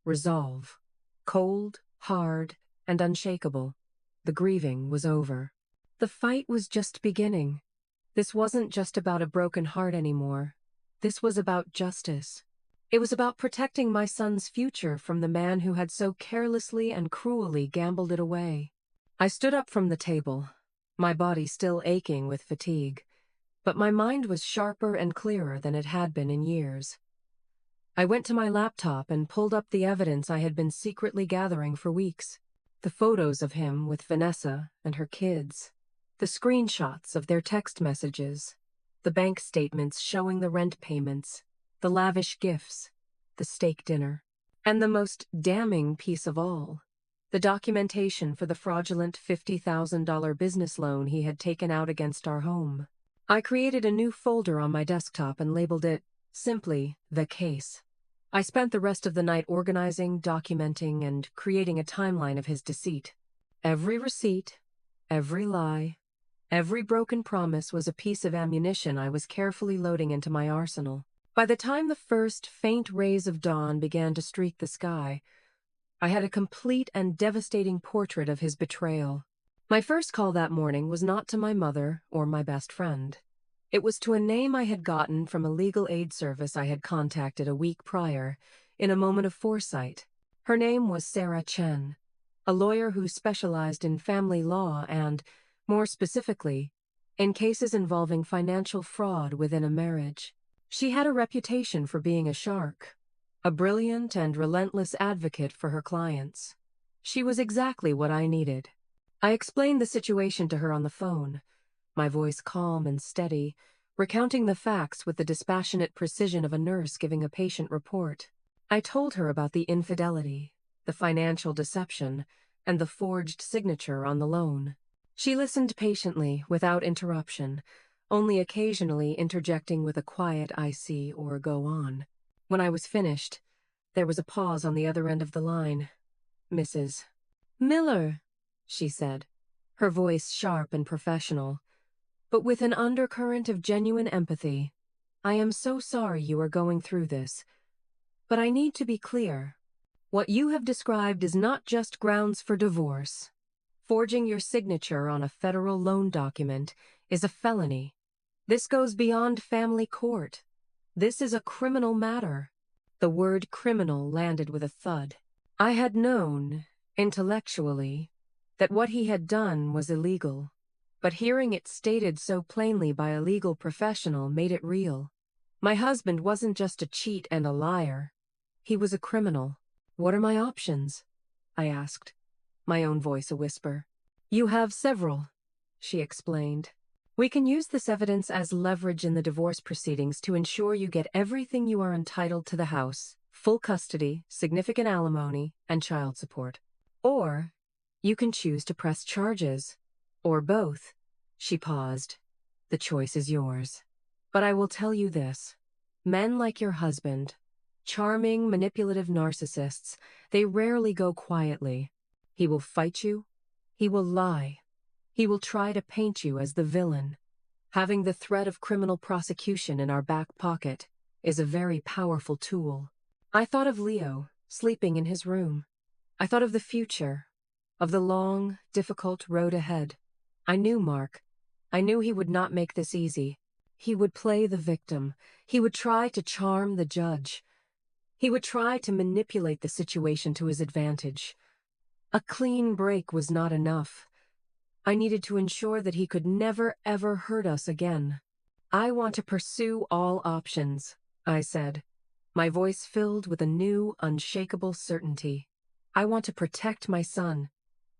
Resolve. Cold, hard, and unshakable. The grieving was over. The fight was just beginning. This wasn't just about a broken heart anymore. This was about justice. It was about protecting my son's future from the man who had so carelessly and cruelly gambled it away. I stood up from the table, my body still aching with fatigue, but my mind was sharper and clearer than it had been in years. I went to my laptop and pulled up the evidence I had been secretly gathering for weeks. The photos of him with Vanessa and her kids, the screenshots of their text messages, the bank statements showing the rent payments, the lavish gifts, the steak dinner, and the most damning piece of all, the documentation for the fraudulent $50,000 business loan he had taken out against our home. I created a new folder on my desktop and labeled it, simply, The Case. I spent the rest of the night organizing, documenting, and creating a timeline of his deceit. Every receipt, every lie, every broken promise was a piece of ammunition I was carefully loading into my arsenal. By the time the first faint rays of dawn began to streak the sky, I had a complete and devastating portrait of his betrayal. My first call that morning was not to my mother or my best friend. It was to a name I had gotten from a legal aid service I had contacted a week prior, in a moment of foresight. Her name was Sarah Chen, a lawyer who specialized in family law and, more specifically, in cases involving financial fraud within a marriage. She had a reputation for being a shark, a brilliant and relentless advocate for her clients. She was exactly what I needed. I explained the situation to her on the phone, my voice calm and steady, recounting the facts with the dispassionate precision of a nurse giving a patient report. I told her about the infidelity, the financial deception, and the forged signature on the loan. She listened patiently, without interruption, only occasionally interjecting with a quiet "I see" or "go on." When I was finished, there was a pause on the other end of the line. "Mrs. Miller," she said, her voice sharp and professional, but with an undercurrent of genuine empathy. "I am so sorry you are going through this, but I need to be clear. What you have described is not just grounds for divorce. Forging your signature on a federal loan document is a felony. This goes beyond family court. This is a criminal matter." The word criminal landed with a thud. I had known, intellectually, that what he had done was illegal, but hearing it stated so plainly by a legal professional made it real. My husband wasn't just a cheat and a liar. He was a criminal. "What are my options?" I asked, my own voice a whisper. "You have several," she explained. "We can use this evidence as leverage in the divorce proceedings to ensure you get everything you are entitled to the house, full custody, significant alimony, and child support. Or you can choose to press charges. Or both." She paused. "The choice is yours. But I will tell you this. Men like your husband, charming, manipulative narcissists, they rarely go quietly. He will fight you. He will lie. He will try to paint you as the villain. Having the threat of criminal prosecution in our back pocket is a very powerful tool." I thought of Leo, sleeping in his room. I thought of the future, of the long, difficult road ahead. I knew Mark. I knew he would not make this easy. He would play the victim. He would try to charm the judge. He would try to manipulate the situation to his advantage. A clean break was not enough. I needed to ensure that he could never, ever hurt us again. "I want to pursue all options," I said, my voice filled with a new, unshakable certainty. "I want to protect my son,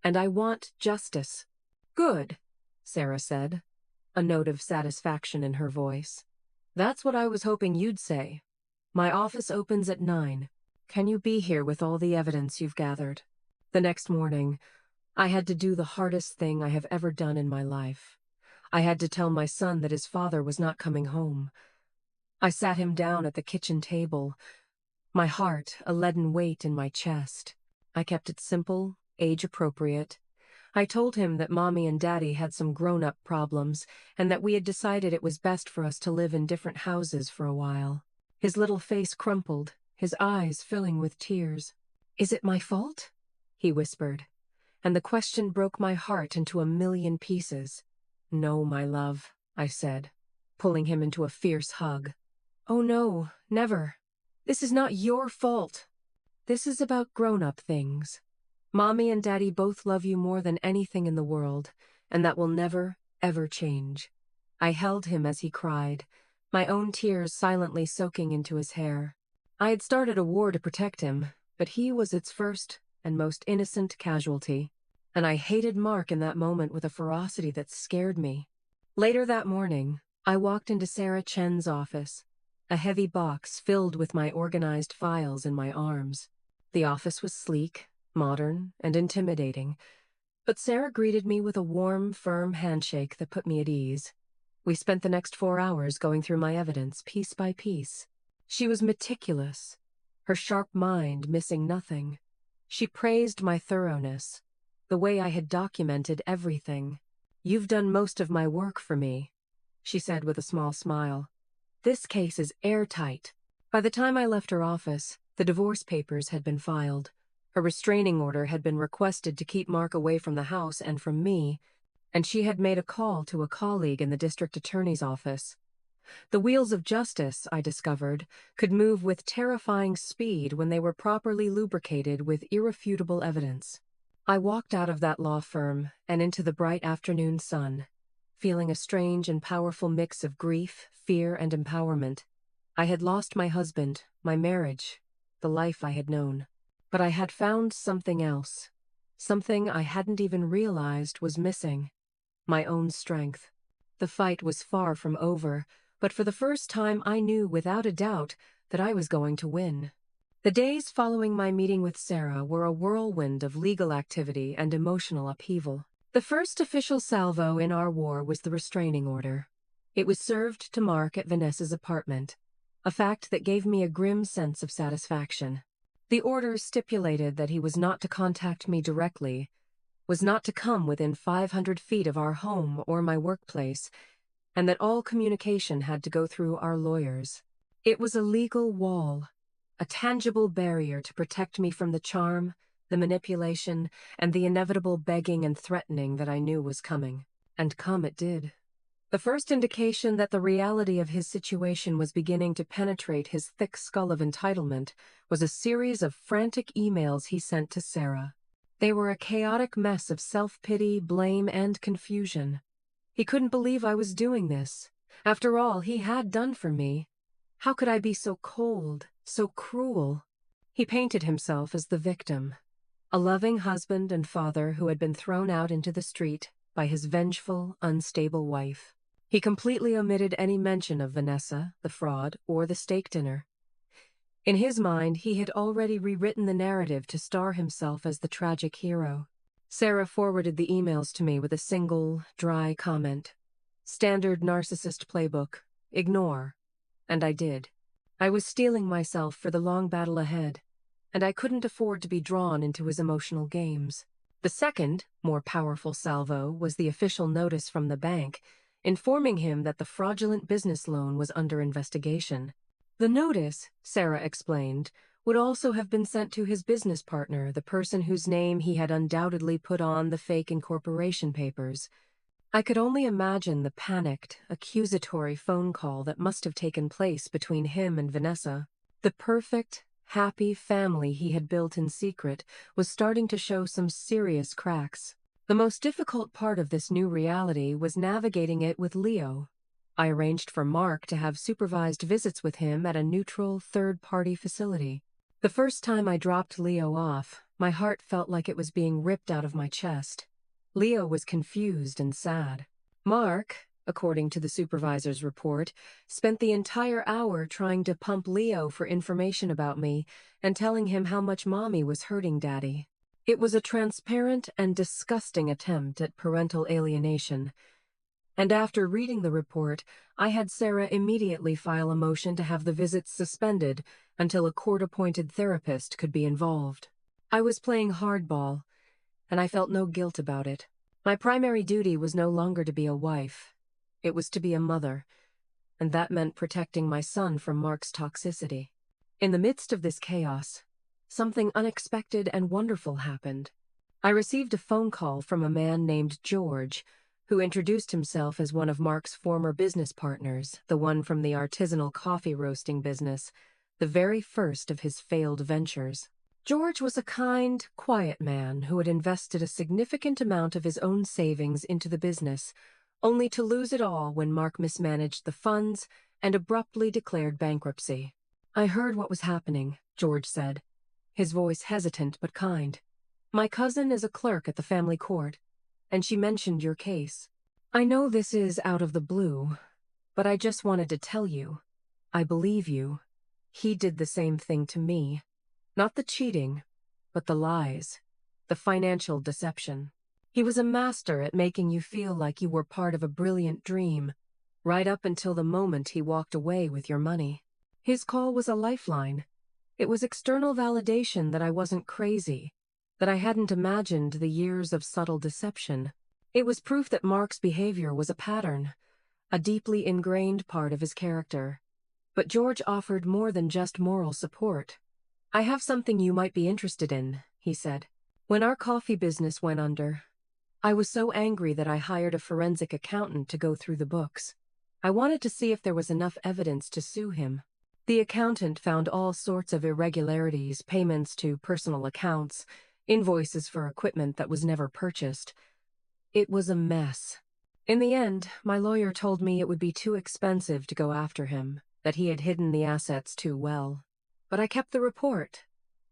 and I want justice." "Good," Sarah said, a note of satisfaction in her voice. "That's what I was hoping you'd say. My office opens at 9. Can you be here with all the evidence you've gathered?" The next morning, I had to do the hardest thing I have ever done in my life. I had to tell my son that his father was not coming home. I sat him down at the kitchen table, my heart a leaden weight in my chest. I kept it simple, age-appropriate. I told him that Mommy and Daddy had some grown-up problems and that we had decided it was best for us to live in different houses for a while. His little face crumpled, his eyes filling with tears. "Is it my fault?" he whispered, and the question broke my heart into a million pieces. "No, my love," I said, pulling him into a fierce hug. "Oh no, never. This is not your fault. This is about grown-up things. Mommy and Daddy both love you more than anything in the world, and that will never, ever change." I held him as he cried, my own tears silently soaking into his hair. I had started a war to protect him, but he was its first and most innocent casualty, and I hated Mark in that moment with a ferocity that scared me. Later that morning, I walked into Sarah Chen's office, a heavy box filled with my organized files in my arms. The office was sleek, modern, and intimidating, but Sarah greeted me with a warm, firm handshake that put me at ease. We spent the next 4 hours going through my evidence, piece by piece. She was meticulous, her sharp mind missing nothing. She praised my thoroughness, the way I had documented everything. "You've done most of my work for me," she said with a small smile. "This case is airtight." By the time I left her office, the divorce papers had been filed. A restraining order had been requested to keep Mark away from the house and from me, and she had made a call to a colleague in the district attorney's office. The wheels of justice, I discovered, could move with terrifying speed when they were properly lubricated with irrefutable evidence. I walked out of that law firm and into the bright afternoon sun, feeling a strange and powerful mix of grief, fear, and empowerment. I had lost my husband, my marriage, the life I had known. But I had found something else, something I hadn't even realized was missing: my own strength. The fight was far from over, but for the first time I knew without a doubt that I was going to win. The days following my meeting with Sarah were a whirlwind of legal activity and emotional upheaval. The first official salvo in our war was the restraining order. It was served to Mark at Vanessa's apartment, a fact that gave me a grim sense of satisfaction. The order stipulated that he was not to contact me directly, was not to come within 500 feet of our home or my workplace, and that all communication had to go through our lawyers. It was a legal wall, a tangible barrier to protect me from the charm, the manipulation, and the inevitable begging and threatening that I knew was coming. And come it did. The first indication that the reality of his situation was beginning to penetrate his thick skull of entitlement was a series of frantic emails he sent to Sarah. They were a chaotic mess of self-pity, blame, and confusion. He couldn't believe I was doing this. After all he had done for me, how could I be so cold, so cruel? He painted himself as the victim, a loving husband and father who had been thrown out into the street by his vengeful, unstable wife. He completely omitted any mention of Vanessa, the fraud, or the steak dinner. In his mind, he had already rewritten the narrative to star himself as the tragic hero. Sarah forwarded the emails to me with a single, dry comment. Standard narcissist playbook. Ignore. And I did. I was steeling myself for the long battle ahead, and I couldn't afford to be drawn into his emotional games. The second, more powerful salvo was the official notice from the bank, informing him that the fraudulent business loan was under investigation. The notice, Sarah explained, would also have been sent to his business partner, the person whose name he had undoubtedly put on the fake incorporation papers. I could only imagine the panicked, accusatory phone call that must have taken place between him and Vanessa. The perfect, happy family he had built in secret was starting to show some serious cracks. The most difficult part of this new reality was navigating it with Leo. I arranged for Mark to have supervised visits with him at a neutral, third-party facility. The first time I dropped Leo off, my heart felt like it was being ripped out of my chest. Leo was confused and sad. Mark, according to the supervisor's report, spent the entire hour trying to pump Leo for information about me and telling him how much Mommy was hurting Daddy. It was a transparent and disgusting attempt at parental alienation. And after reading the report, I had Sarah immediately file a motion to have the visits suspended until a court-appointed therapist could be involved. I was playing hardball, and I felt no guilt about it. My primary duty was no longer to be a wife. It was to be a mother, and that meant protecting my son from Mark's toxicity. In the midst of this chaos, something unexpected and wonderful happened. I received a phone call from a man named George, who introduced himself as one of Mark's former business partners, the one from the artisanal coffee roasting business, the very first of his failed ventures. George was a kind, quiet man who had invested a significant amount of his own savings into the business, only to lose it all when Mark mismanaged the funds and abruptly declared bankruptcy. "I heard what was happening," George said, his voice hesitant but kind. "My cousin is a clerk at the family court, and she mentioned your case. I know this is out of the blue, but I just wanted to tell you, I believe you. He did the same thing to me. Not the cheating, but the lies, the financial deception. He was a master at making you feel like you were part of a brilliant dream, right up until the moment he walked away with your money. His call was a lifeline. It was external validation that I wasn't crazy, that I hadn't imagined the years of subtle deception. It was proof that Mark's behavior was a pattern, a deeply ingrained part of his character. But George offered more than just moral support. "I have something you might be interested in," he said. "When our coffee business went under, I was so angry that I hired a forensic accountant to go through the books. I wanted to see if there was enough evidence to sue him. The accountant found all sorts of irregularities, payments to personal accounts, invoices for equipment that was never purchased. It was a mess. In the end, my lawyer told me it would be too expensive to go after him, that he had hidden the assets too well. But I kept the report.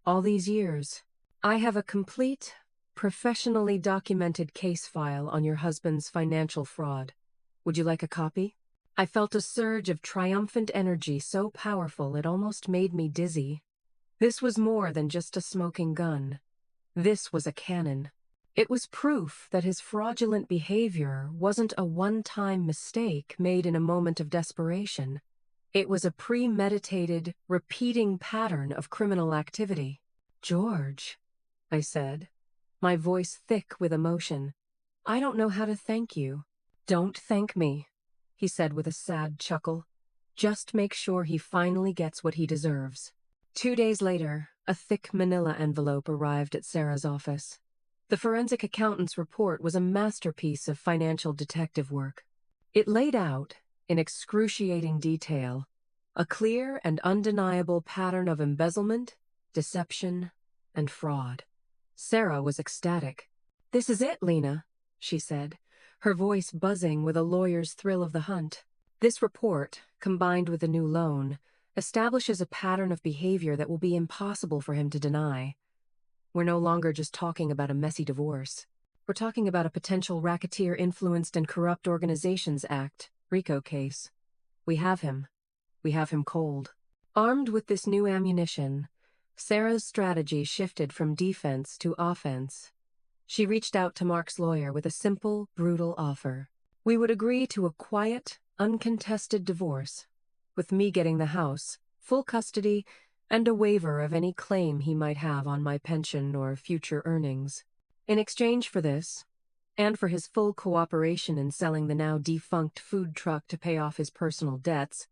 All these years, I have a complete, professionally documented case file on your husband's financial fraud. Would you like a copy?" I felt a surge of triumphant energy so powerful it almost made me dizzy. This was more than just a smoking gun. This was a cannon. It was proof that his fraudulent behavior wasn't a one-time mistake made in a moment of desperation. It was a premeditated, repeating pattern of criminal activity. "George," I said, my voice thick with emotion, "I don't know how to thank you." "Don't thank me," he said with a sad chuckle. "Just make sure he finally gets what he deserves." 2 days later, a thick manila envelope arrived at Sarah's office. The forensic accountant's report was a masterpiece of financial detective work. It laid out, in excruciating detail, a clear and undeniable pattern of embezzlement, deception, and fraud. Sarah was ecstatic. "This is it, Lena," she said, her voice buzzing with a lawyer's thrill of the hunt. "This report, combined with a new loan, establishes a pattern of behavior that will be impossible for him to deny. We're no longer just talking about a messy divorce. We're talking about a potential racketeer-influenced and corrupt organizations act, RICO case. We have him. We have him cold." Armed with this new ammunition, Sarah's strategy shifted from defense to offense. She reached out to Mark's lawyer with a simple, brutal offer. We would agree to a quiet, uncontested divorce, with me getting the house, full custody, and a waiver of any claim he might have on my pension or future earnings. In exchange for this, and for his full cooperation in selling the now defunct food truck to pay off his personal debts,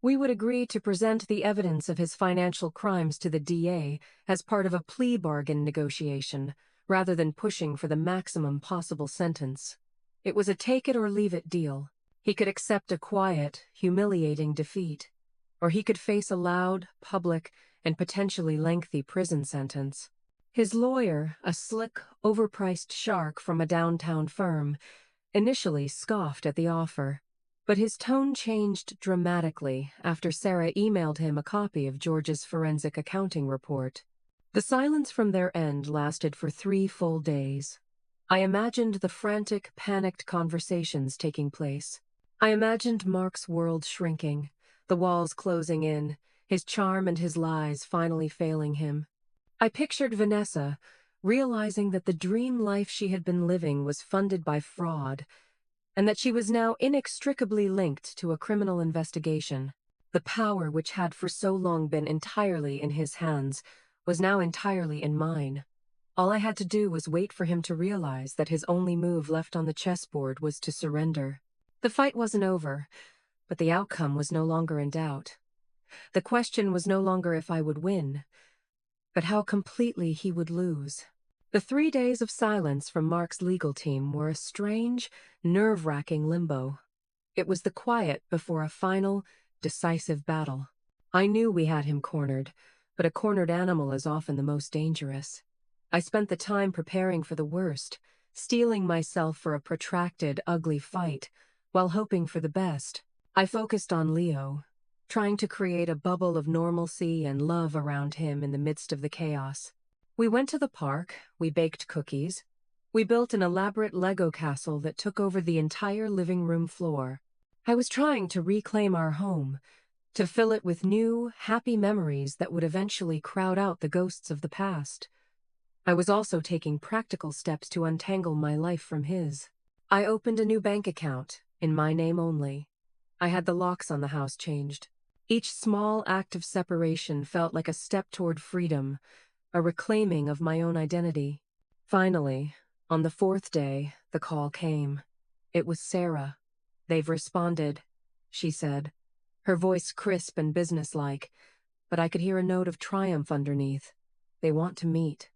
we would agree to present the evidence of his financial crimes to the DA as part of a plea bargain negotiation, rather than pushing for the maximum possible sentence. It was a take-it-or-leave-it deal. He could accept a quiet, humiliating defeat, or he could face a loud, public, and potentially lengthy prison sentence. His lawyer, a slick, overpriced shark from a downtown firm, initially scoffed at the offer, but his tone changed dramatically after Sarah emailed him a copy of George's forensic accounting report. The silence from their end lasted for 3 full days. I imagined the frantic, panicked conversations taking place. I imagined Mark's world shrinking, the walls closing in, his charm and his lies finally failing him. I pictured Vanessa, realizing that the dream life she had been living was funded by fraud, and that she was now inextricably linked to a criminal investigation. The power which had for so long been entirely in his hands was now entirely in mine. All I had to do was wait for him to realize that his only move left on the chessboard was to surrender. The fight wasn't over, but the outcome was no longer in doubt. The question was no longer if I would win, but how completely he would lose. The 3 days of silence from Mark's legal team were a strange, nerve-wracking limbo. It was the quiet before a final, decisive battle. I knew we had him cornered, but a cornered animal is often the most dangerous. I spent the time preparing for the worst, steeling myself for a protracted, ugly fight, while hoping for the best. I focused on Leo, trying to create a bubble of normalcy and love around him in the midst of the chaos. We went to the park, we baked cookies. We built an elaborate Lego castle that took over the entire living room floor. I was trying to reclaim our home, to fill it with new, happy memories that would eventually crowd out the ghosts of the past. I was also taking practical steps to untangle my life from his. I opened a new bank account, in my name only. I had the locks on the house changed. Each small act of separation felt like a step toward freedom, a reclaiming of my own identity. Finally, on the fourth day, the call came. It was Sarah. "They've responded," she said, her voice crisp and businesslike, but I could hear a note of triumph underneath. "They want to meet.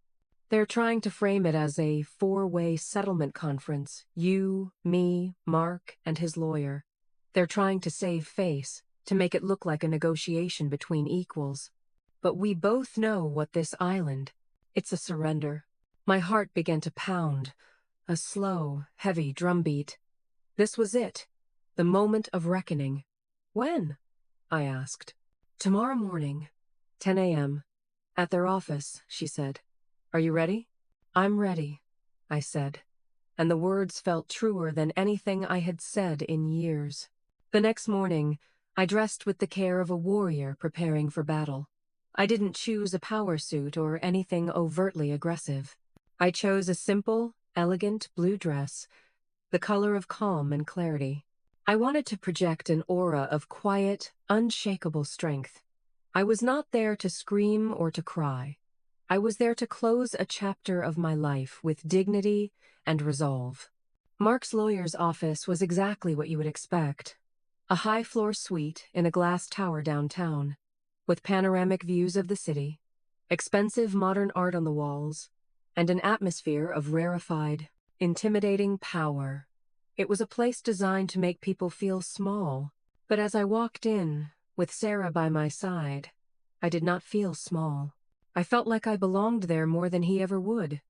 They're trying to frame it as a four-way settlement conference, you, me, Mark, and his lawyer. They're trying to save face, to make it look like a negotiation between equals. But we both know what this island, it's a surrender." My heart began to pound, a slow, heavy drumbeat. This was it, the moment of reckoning. "When?" I asked. "Tomorrow morning, 10 a.m. At their office," she said. "Are you ready?" "I'm ready," I said, and the words felt truer than anything I had said in years. The next morning, I dressed with the care of a warrior preparing for battle. I didn't choose a power suit or anything overtly aggressive. I chose a simple, elegant blue dress, the color of calm and clarity. I wanted to project an aura of quiet, unshakable strength. I was not there to scream or to cry. I was there to close a chapter of my life with dignity and resolve. Mark's lawyer's office was exactly what you would expect. A high-floor suite in a glass tower downtown, with panoramic views of the city, expensive modern art on the walls, and an atmosphere of rarefied, intimidating power. It was a place designed to make people feel small, but as I walked in, with Sarah by my side, I did not feel small. I felt like I belonged there more than he ever would,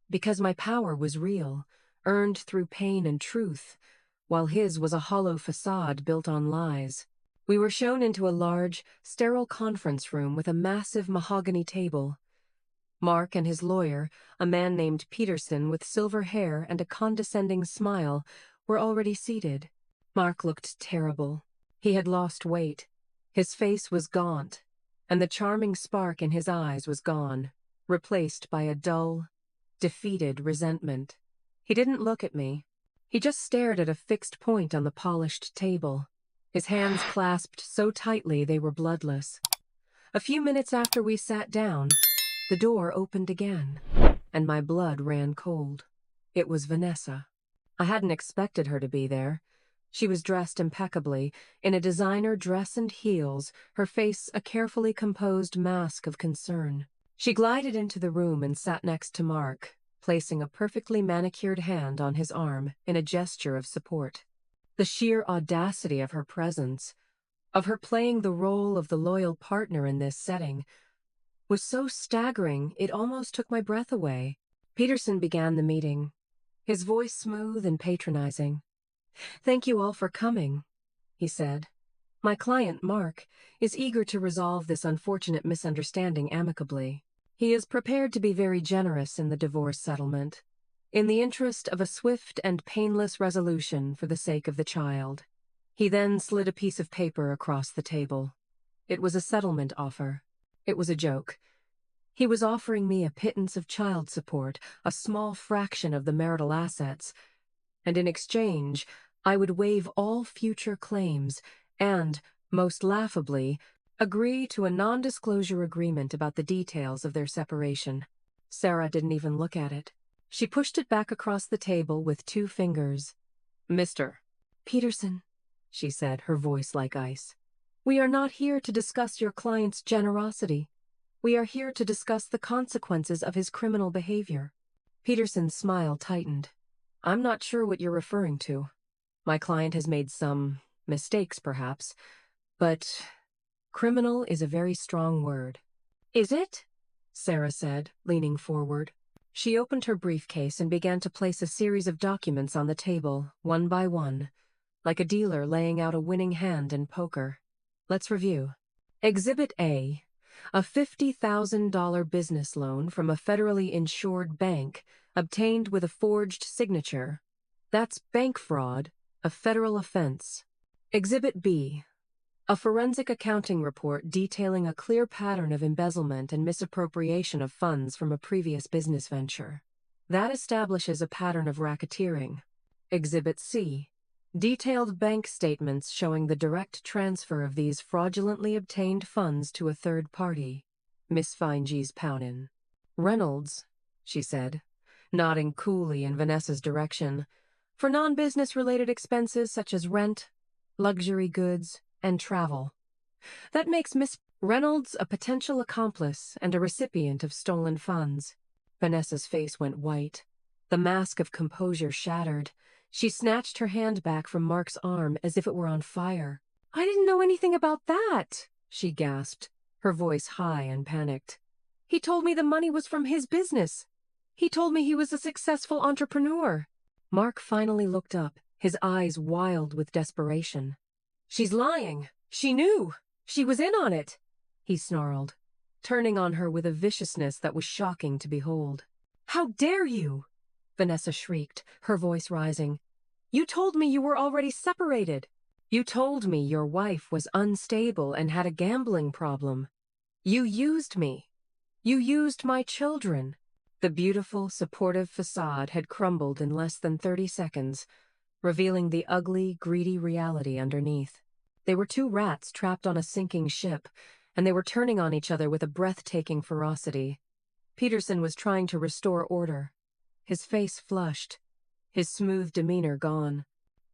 because my power was real, earned through pain and truth, while his was a hollow facade built on lies. We were shown into a large, sterile conference room with a massive mahogany table. Mark and his lawyer, a man named Peterson with silver hair and a condescending smile, were already seated. Mark looked terrible. He had lost weight. His face was gaunt, and the charming spark in his eyes was gone, replaced by a dull, defeated resentment. He didn't look at me. He just stared at a fixed point on the polished table, his hands clasped so tightly they were bloodless. A few minutes after we sat down, the door opened again, and my blood ran cold. It was Vanessa. I hadn't expected her to be there. She was dressed impeccably, in a designer dress and heels, her face a carefully composed mask of concern. She glided into the room and sat next to Mark, placing a perfectly manicured hand on his arm in a gesture of support. The sheer audacity of her presence, of her playing the role of the loyal partner in this setting, was so staggering it almost took my breath away. Peterson began the meeting, his voice smooth and patronizing. "Thank you all for coming," he said. "My client, Mark, is eager to resolve this unfortunate misunderstanding amicably. He is prepared to be very generous in the divorce settlement, in the interest of a swift and painless resolution for the sake of the child." He then slid a piece of paper across the table. It was a settlement offer. It was a joke. He was offering me a pittance of child support, a small fraction of the marital assets, and in exchange, I would waive all future claims and, most laughably, agree to a non-disclosure agreement about the details of their separation. Sarah didn't even look at it. She pushed it back across the table with 2 fingers. "Mr. Peterson," she said, her voice like ice. "We are not here to discuss your client's generosity. We are here to discuss the consequences of his criminal behavior." Peterson's smile tightened. "I'm not sure what you're referring to. My client has made some mistakes, perhaps, but criminal is a very strong word." "Is it?" Sarah said, leaning forward. She opened her briefcase and began to place a series of documents on the table, one by one, like a dealer laying out a winning hand in poker. Let's review. Exhibit A, a $50,000 business loan from a federally insured bank obtained with a forged signature. That's bank fraud, a federal offense. Exhibit B, a forensic accounting report detailing a clear pattern of embezzlement and misappropriation of funds from a previous business venture. That establishes a pattern of racketeering. Exhibit C, Detailed bank statements showing the direct transfer of these fraudulently obtained funds to a third party. Miss Finegee's pouted. Reynolds, she said, nodding coolly in Vanessa's direction, for non-business related expenses such as rent, luxury goods, and travel. That makes Miss Reynolds a potential accomplice and a recipient of stolen funds. Vanessa's face went white. The mask of composure shattered. She snatched her hand back from Mark's arm as if it were on fire. "I didn't know anything about that," she gasped, her voice high and panicked. "He told me the money was from his business. He told me he was a successful entrepreneur." Mark finally looked up, his eyes wild with desperation. "She's lying. She knew. She was in on it," he snarled, turning on her with a viciousness that was shocking to behold. "How dare you!" Vanessa shrieked, her voice rising. "You told me you were already separated. You told me your wife was unstable and had a gambling problem. You used me. You used my children." The beautiful, supportive facade had crumbled in less than 30 seconds, revealing the ugly, greedy reality underneath. They were two rats trapped on a sinking ship, and they were turning on each other with a breathtaking ferocity. Peterson was trying to restore order, his face flushed, his smooth demeanor gone.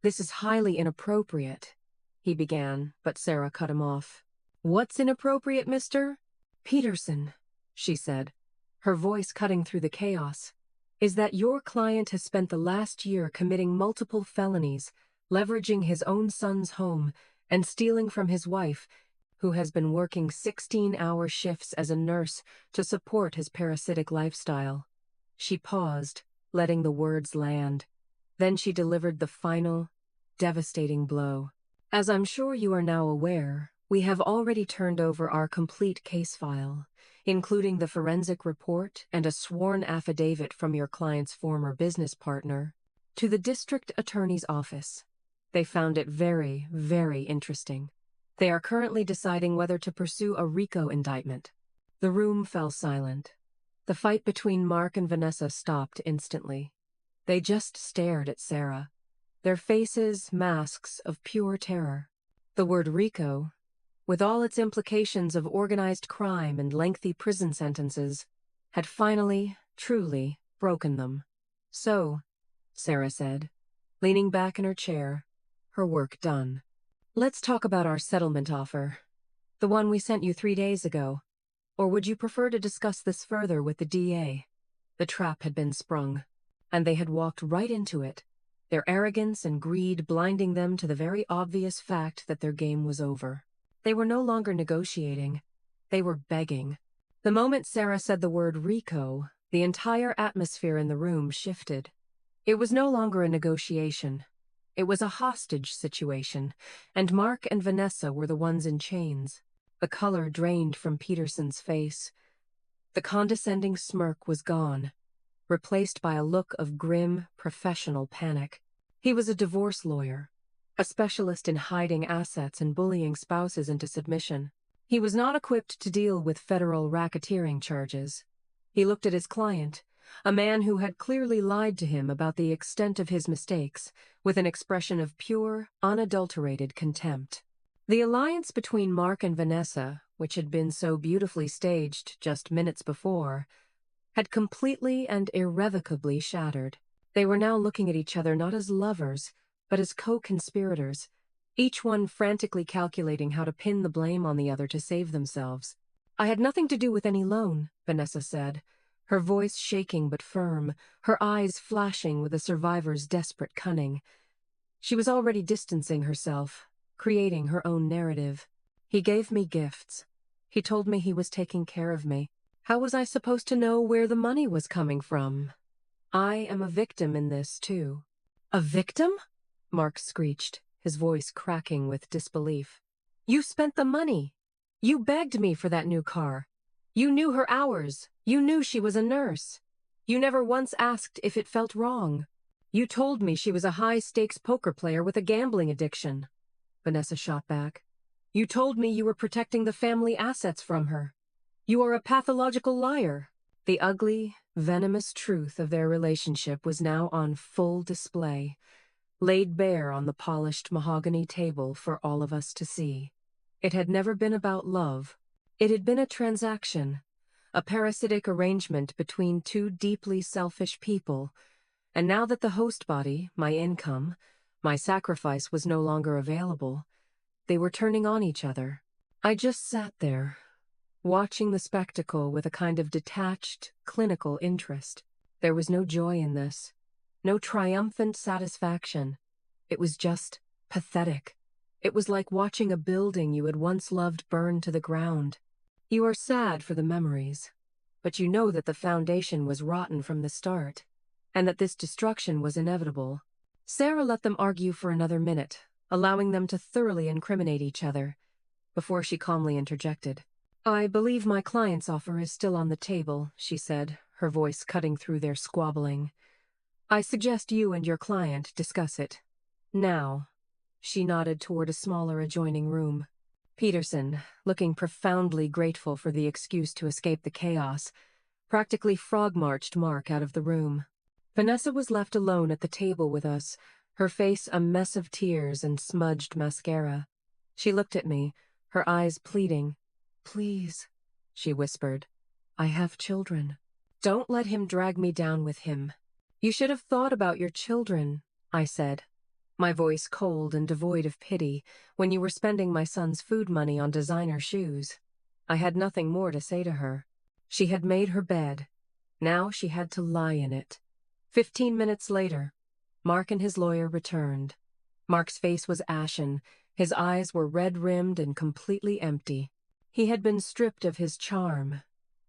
"This is highly inappropriate," he began, but Sarah cut him off. "What's inappropriate, mister?" "Peterson," she said, her voice cutting through the chaos, "is that your client has spent the last year committing multiple felonies, leveraging his own son's home, and stealing from his wife, who has been working 16-hour shifts as a nurse to support his parasitic lifestyle." She paused, letting the words land. Then she delivered the final, devastating blow. "As I'm sure you are now aware, we have already turned over our complete case file, including the forensic report and a sworn affidavit from your client's former business partner, to the district attorney's office. They found it very, very interesting. They are currently deciding whether to pursue a RICO indictment." The room fell silent. The fight between Mark and Vanessa stopped instantly. They just stared at Sarah, their faces masks of pure terror. The word RICO, with all its implications of organized crime and lengthy prison sentences, had finally, truly, broken them. "So," Sarah said, leaning back in her chair, her work done, "let's talk about our settlement offer, the one we sent you 3 days ago. Or would you prefer to discuss this further with the DA? The trap had been sprung, and they had walked right into it, their arrogance and greed blinding them to the very obvious fact that their game was over. They were no longer negotiating. They were begging. The moment Sarah said the word RICO, the entire atmosphere in the room shifted. It was no longer a negotiation. It was a hostage situation, and Mark and Vanessa were the ones in chains. The color drained from Peterson's face. The condescending smirk was gone, replaced by a look of grim, professional panic. He was a divorce lawyer, a specialist in hiding assets and bullying spouses into submission. He was not equipped to deal with federal racketeering charges. He looked at his client, a man who had clearly lied to him about the extent of his mistakes, with an expression of pure, unadulterated contempt. The alliance between Mark and Vanessa, which had been so beautifully staged just minutes before, had completely and irrevocably shattered. They were now looking at each other not as lovers, but as co-conspirators, each one frantically calculating how to pin the blame on the other to save themselves. "I had nothing to do with any loan," Vanessa said, her voice shaking but firm, her eyes flashing with a survivor's desperate cunning. She was already distancing herself, creating her own narrative. "He gave me gifts. He told me he was taking care of me. How was I supposed to know where the money was coming from? I am a victim in this, too." "A victim?" Mark screeched, his voice cracking with disbelief. "You spent the money. You begged me for that new car. You knew her hours. You knew she was a nurse. You never once asked if it felt wrong. You told me she was a high-stakes poker player with a gambling addiction." Vanessa shot back. "You told me you were protecting the family assets from her. You are a pathological liar." The ugly, venomous truth of their relationship was now on full display. laid bare on the polished mahogany table for all of us to see. It had never been about love. It had been a transaction, a parasitic arrangement between two deeply selfish people, and now that the host body, my income, my sacrifice was no longer available, they were turning on each other. I just sat there, watching the spectacle with a kind of detached, clinical interest. There was no joy in this, no triumphant satisfaction. It was just pathetic. It was like watching a building you had once loved burn to the ground. You are sad for the memories, but you know that the foundation was rotten from the start, and that this destruction was inevitable. Sarah let them argue for another minute, allowing them to thoroughly incriminate each other, before she calmly interjected. "I believe my client's offer is still on the table," she said, her voice cutting through their squabbling. "I suggest you and your client discuss it. Now." She nodded toward a smaller adjoining room. Peterson, looking profoundly grateful for the excuse to escape the chaos, practically frog-marched Mark out of the room. Vanessa was left alone at the table with us, her face a mess of tears and smudged mascara. She looked at me, her eyes pleading. "Please," she whispered. "I have children. Don't let him drag me down with him." "You should have thought about your children," I said, my voice cold and devoid of pity, "when you were spending my son's food money on designer shoes." I had nothing more to say to her. She had made her bed. Now she had to lie in it. 15 minutes later, Mark and his lawyer returned. Mark's face was ashen, his eyes were red-rimmed and completely empty. He had been stripped of his charm,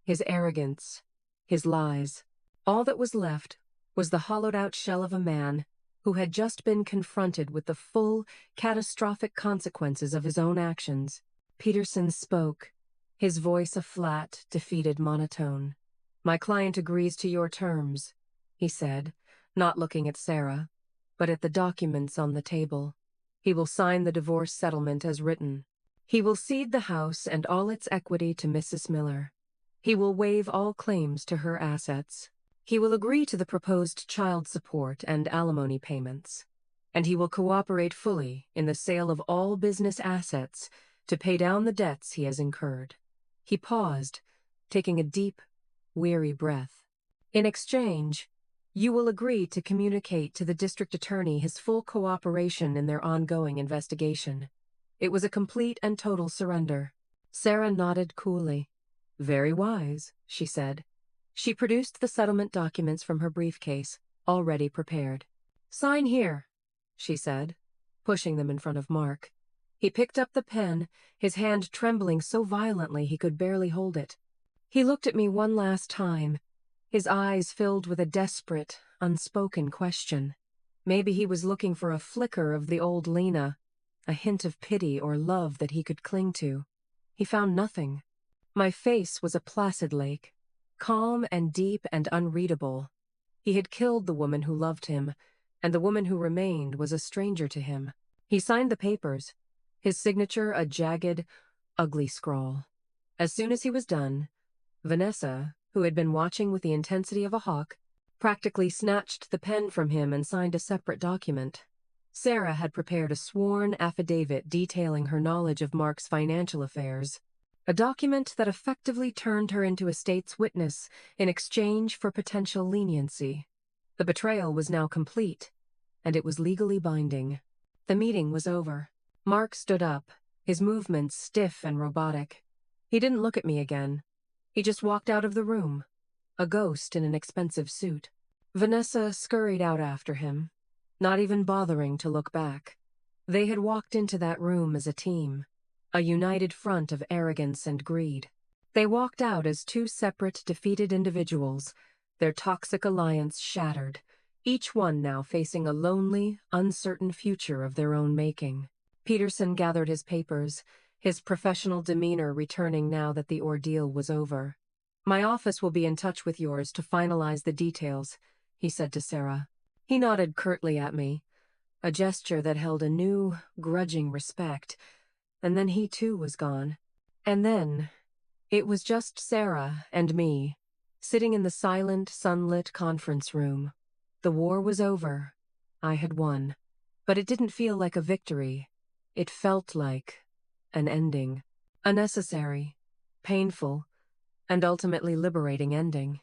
his arrogance, his lies. All that was left was the hollowed-out shell of a man who had just been confronted with the full, catastrophic consequences of his own actions. Peterson spoke, his voice a flat, defeated monotone. "My client agrees to your terms," he said, not looking at Sarah, but at the documents on the table. "He will sign the divorce settlement as written. He will cede the house and all its equity to Mrs. Miller. He will waive all claims to her assets. He will agree to the proposed child support and alimony payments. And he will cooperate fully in the sale of all business assets to pay down the debts he has incurred." He paused, taking a deep, weary breath. "In exchange, you will agree to communicate to the district attorney his full cooperation in their ongoing investigation." It was a complete and total surrender. Sarah nodded coolly. "Very wise," she said. She produced the settlement documents from her briefcase, already prepared. "Sign here," she said, pushing them in front of Mark. He picked up the pen, his hand trembling so violently he could barely hold it. He looked at me one last time, his eyes filled with a desperate, unspoken question. Maybe he was looking for a flicker of the old Lena, a hint of pity or love that he could cling to. He found nothing. My face was a placid lake, calm and deep and unreadable. He had killed the woman who loved him, and the woman who remained was a stranger to him. He signed the papers, his signature a jagged, ugly scrawl. As soon as he was done, Vanessa, who had been watching with the intensity of a hawk, practically snatched the pen from him and signed a separate document. Sarah had prepared a sworn affidavit detailing her knowledge of Mark's financial affairs, a document that effectively turned her into a state's witness in exchange for potential leniency. The betrayal was now complete, and it was legally binding. The meeting was over. Mark stood up, his movements stiff and robotic. He didn't look at me again. He just walked out of the room, a ghost in an expensive suit. Vanessa scurried out after him, not even bothering to look back. They had walked into that room as a team, a united front of arrogance and greed. They walked out as two separate, defeated individuals, their toxic alliance shattered, each one now facing a lonely, uncertain future of their own making. Peterson gathered his papers, his professional demeanor returning now that the ordeal was over. "My office will be in touch with yours to finalize the details," he said to Sarah. He nodded curtly at me, a gesture that held a new, grudging respect, and then he too was gone. And then it was just Sarah and me, sitting in the silent, sunlit conference room. The war was over. I had won. But it didn't feel like a victory. It felt like an ending. A necessary, painful, and ultimately liberating ending.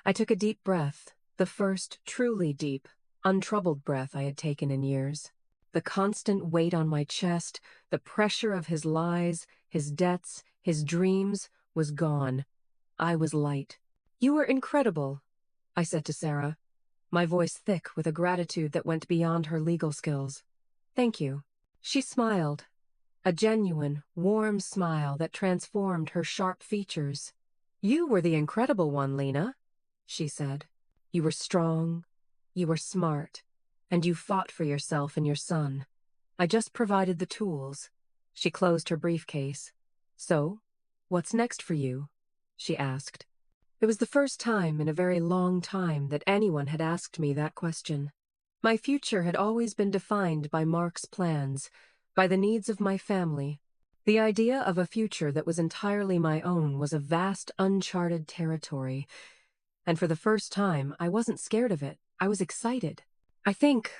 I took a deep breath, the first truly deep, untroubled breath I had taken in years. The constant weight on my chest, the pressure of his lies, his debts, his dreams, was gone. I was light. "You were incredible," I said to Sarah, my voice thick with a gratitude that went beyond her legal skills. "Thank you." She smiled, a genuine, warm smile that transformed her sharp features. "You were the incredible one, Lena," she said. "You were strong, you were smart, and you fought for yourself and your son. I just provided the tools." She closed her briefcase. "So, what's next for you?" she asked. It was the first time in a very long time that anyone had asked me that question. My future had always been defined by Mark's plans, by the needs of my family. The idea of a future that was entirely my own was a vast, uncharted territory, and for the first time, I wasn't scared of it. I was excited. "I think,"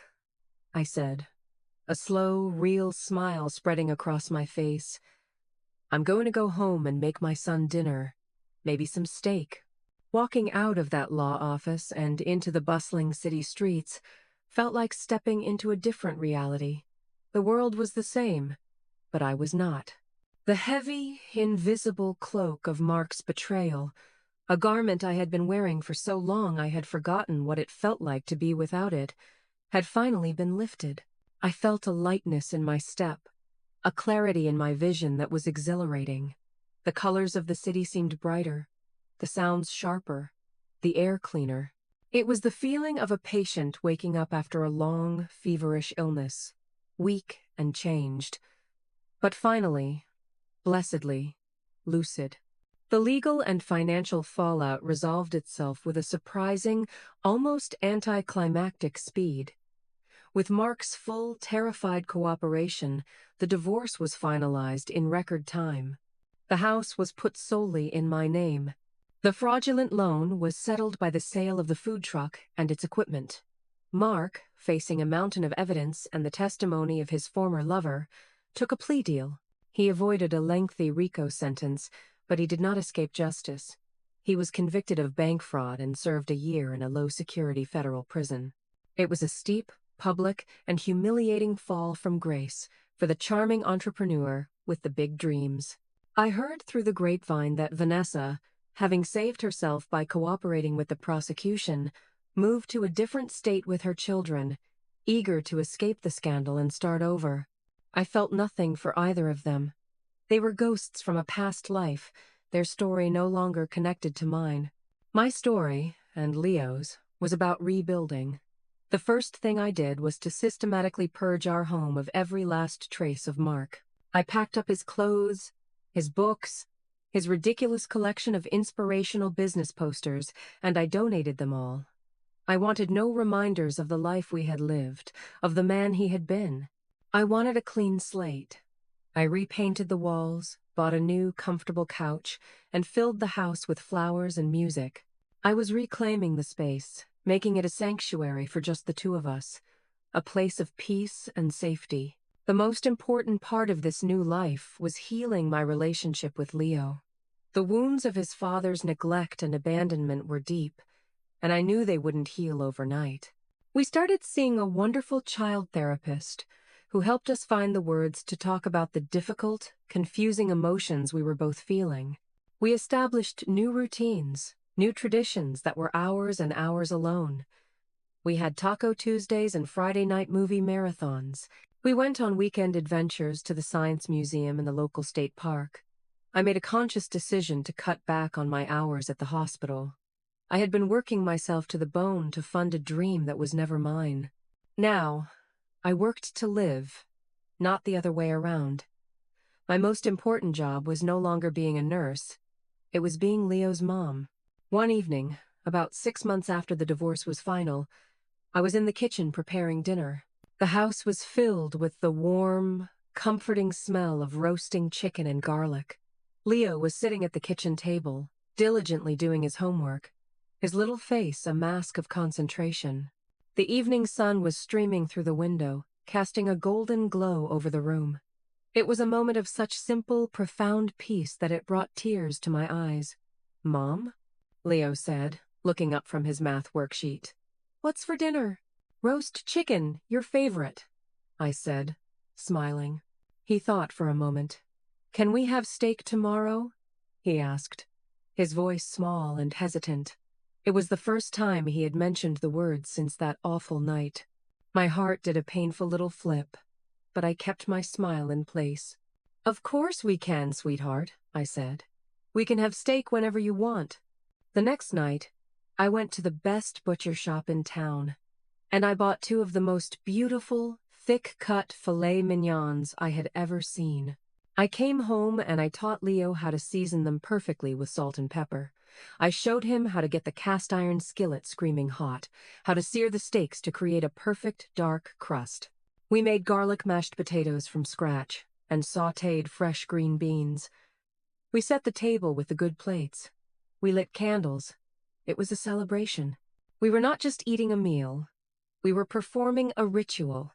I said, a slow, real smile spreading across my face, "I'm going to go home and make my son dinner, maybe some steak." Walking out of that law office and into the bustling city streets felt like stepping into a different reality. The world was the same, but I was not. The heavy, invisible cloak of Mark's betrayal, a garment I had been wearing for so long I had forgotten what it felt like to be without it, had finally been lifted. I felt a lightness in my step, a clarity in my vision that was exhilarating. The colors of the city seemed brighter, the sounds sharper, the air cleaner. It was the feeling of a patient waking up after a long, feverish illness, weak and changed, but finally, blessedly, lucid. The legal and financial fallout resolved itself with a surprising, almost anticlimactic speed. With Mark's full, terrified cooperation, the divorce was finalized in record time. The house was put solely in my name. The fraudulent loan was settled by the sale of the food truck and its equipment. Mark, facing a mountain of evidence and the testimony of his former lover, took a plea deal. He avoided a lengthy RICO sentence, but he did not escape justice. He was convicted of bank fraud and served a year in a low-security federal prison. It was a steep, public, and humiliating fall from grace for the charming entrepreneur with the big dreams. I heard through the grapevine that Vanessa, having saved herself by cooperating with the prosecution, moved to a different state with her children, eager to escape the scandal and start over. I felt nothing for either of them. They were ghosts from a past life, their story no longer connected to mine. My story, and Leo's, was about rebuilding. The first thing I did was to systematically purge our home of every last trace of Mark. I packed up his clothes, his books, his ridiculous collection of inspirational business posters, and I donated them all. I wanted no reminders of the life we had lived, of the man he had been. I wanted a clean slate. I repainted the walls, bought a new, comfortable couch, and filled the house with flowers and music. I was reclaiming the space, making it a sanctuary for just the two of us, a place of peace and safety. The most important part of this new life was healing my relationship with Leo. The wounds of his father's neglect and abandonment were deep, and I knew they wouldn't heal overnight. We started seeing a wonderful child therapist who helped us find the words to talk about the difficult, confusing emotions we were both feeling. We established new routines, new traditions that were hours and hours alone. We had Taco Tuesdays and Friday night movie marathons. We went on weekend adventures to the Science Museum and the local state park. I made a conscious decision to cut back on my hours at the hospital. I had been working myself to the bone to fund a dream that was never mine. Now, I worked to live, not the other way around. My most important job was no longer being a nurse. It was being Leo's mom. One evening, about 6 months after the divorce was final, I was in the kitchen preparing dinner. The house was filled with the warm, comforting smell of roasting chicken and garlic. Leo was sitting at the kitchen table, diligently doing his homework, his little face a mask of concentration. The evening sun was streaming through the window, casting a golden glow over the room. It was a moment of such simple, profound peace that it brought tears to my eyes. "Mom?" Leo said, looking up from his math worksheet. "What's for dinner?" "Roast chicken, your favorite," I said, smiling. He thought for a moment. "Can we have steak tomorrow?" he asked, his voice small and hesitant. It was the first time he had mentioned the words since that awful night. My heart did a painful little flip, but I kept my smile in place. "Of course we can, sweetheart," I said. "We can have steak whenever you want." The next night, I went to the best butcher shop in town, and I bought two of the most beautiful, thick-cut filet mignons I had ever seen. I came home and I taught Leo how to season them perfectly with salt and pepper. I showed him how to get the cast iron skillet screaming hot, how to sear the steaks to create a perfect dark crust. We made garlic mashed potatoes from scratch and sautéed fresh green beans. We set the table with the good plates. We lit candles. It was a celebration. We were not just eating a meal. We were performing a ritual.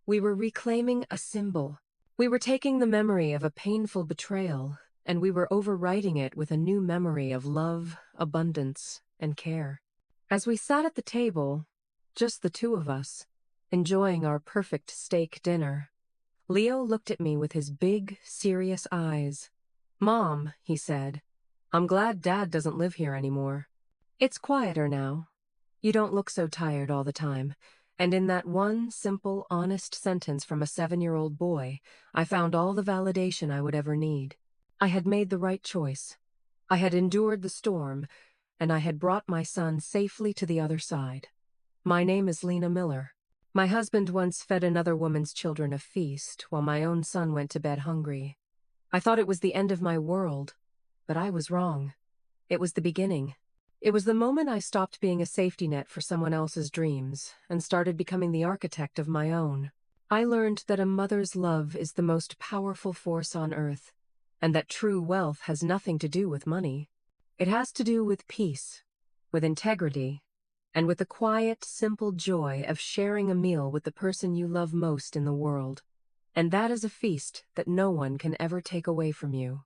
We were reclaiming a symbol. We were taking the memory of a painful betrayal, and we were overwriting it with a new memory of love, abundance, and care. As we sat at the table, just the two of us, enjoying our perfect steak dinner, Leo looked at me with his big, serious eyes. "Mom," he said, "I'm glad Dad doesn't live here anymore. It's quieter now. You don't look so tired all the time." And in that one simple, honest sentence from a 7-year-old boy, I found all the validation I would ever need. I had made the right choice. I had endured the storm, and I had brought my son safely to the other side. My name is Lena Miller. My husband once fed another woman's children a feast, while my own son went to bed hungry. I thought it was the end of my world, but I was wrong. It was the beginning. It was the moment I stopped being a safety net for someone else's dreams and started becoming the architect of my own. I learned that a mother's love is the most powerful force on earth, and that true wealth has nothing to do with money. It has to do with peace, with integrity, and with the quiet, simple joy of sharing a meal with the person you love most in the world. And that is a feast that no one can ever take away from you.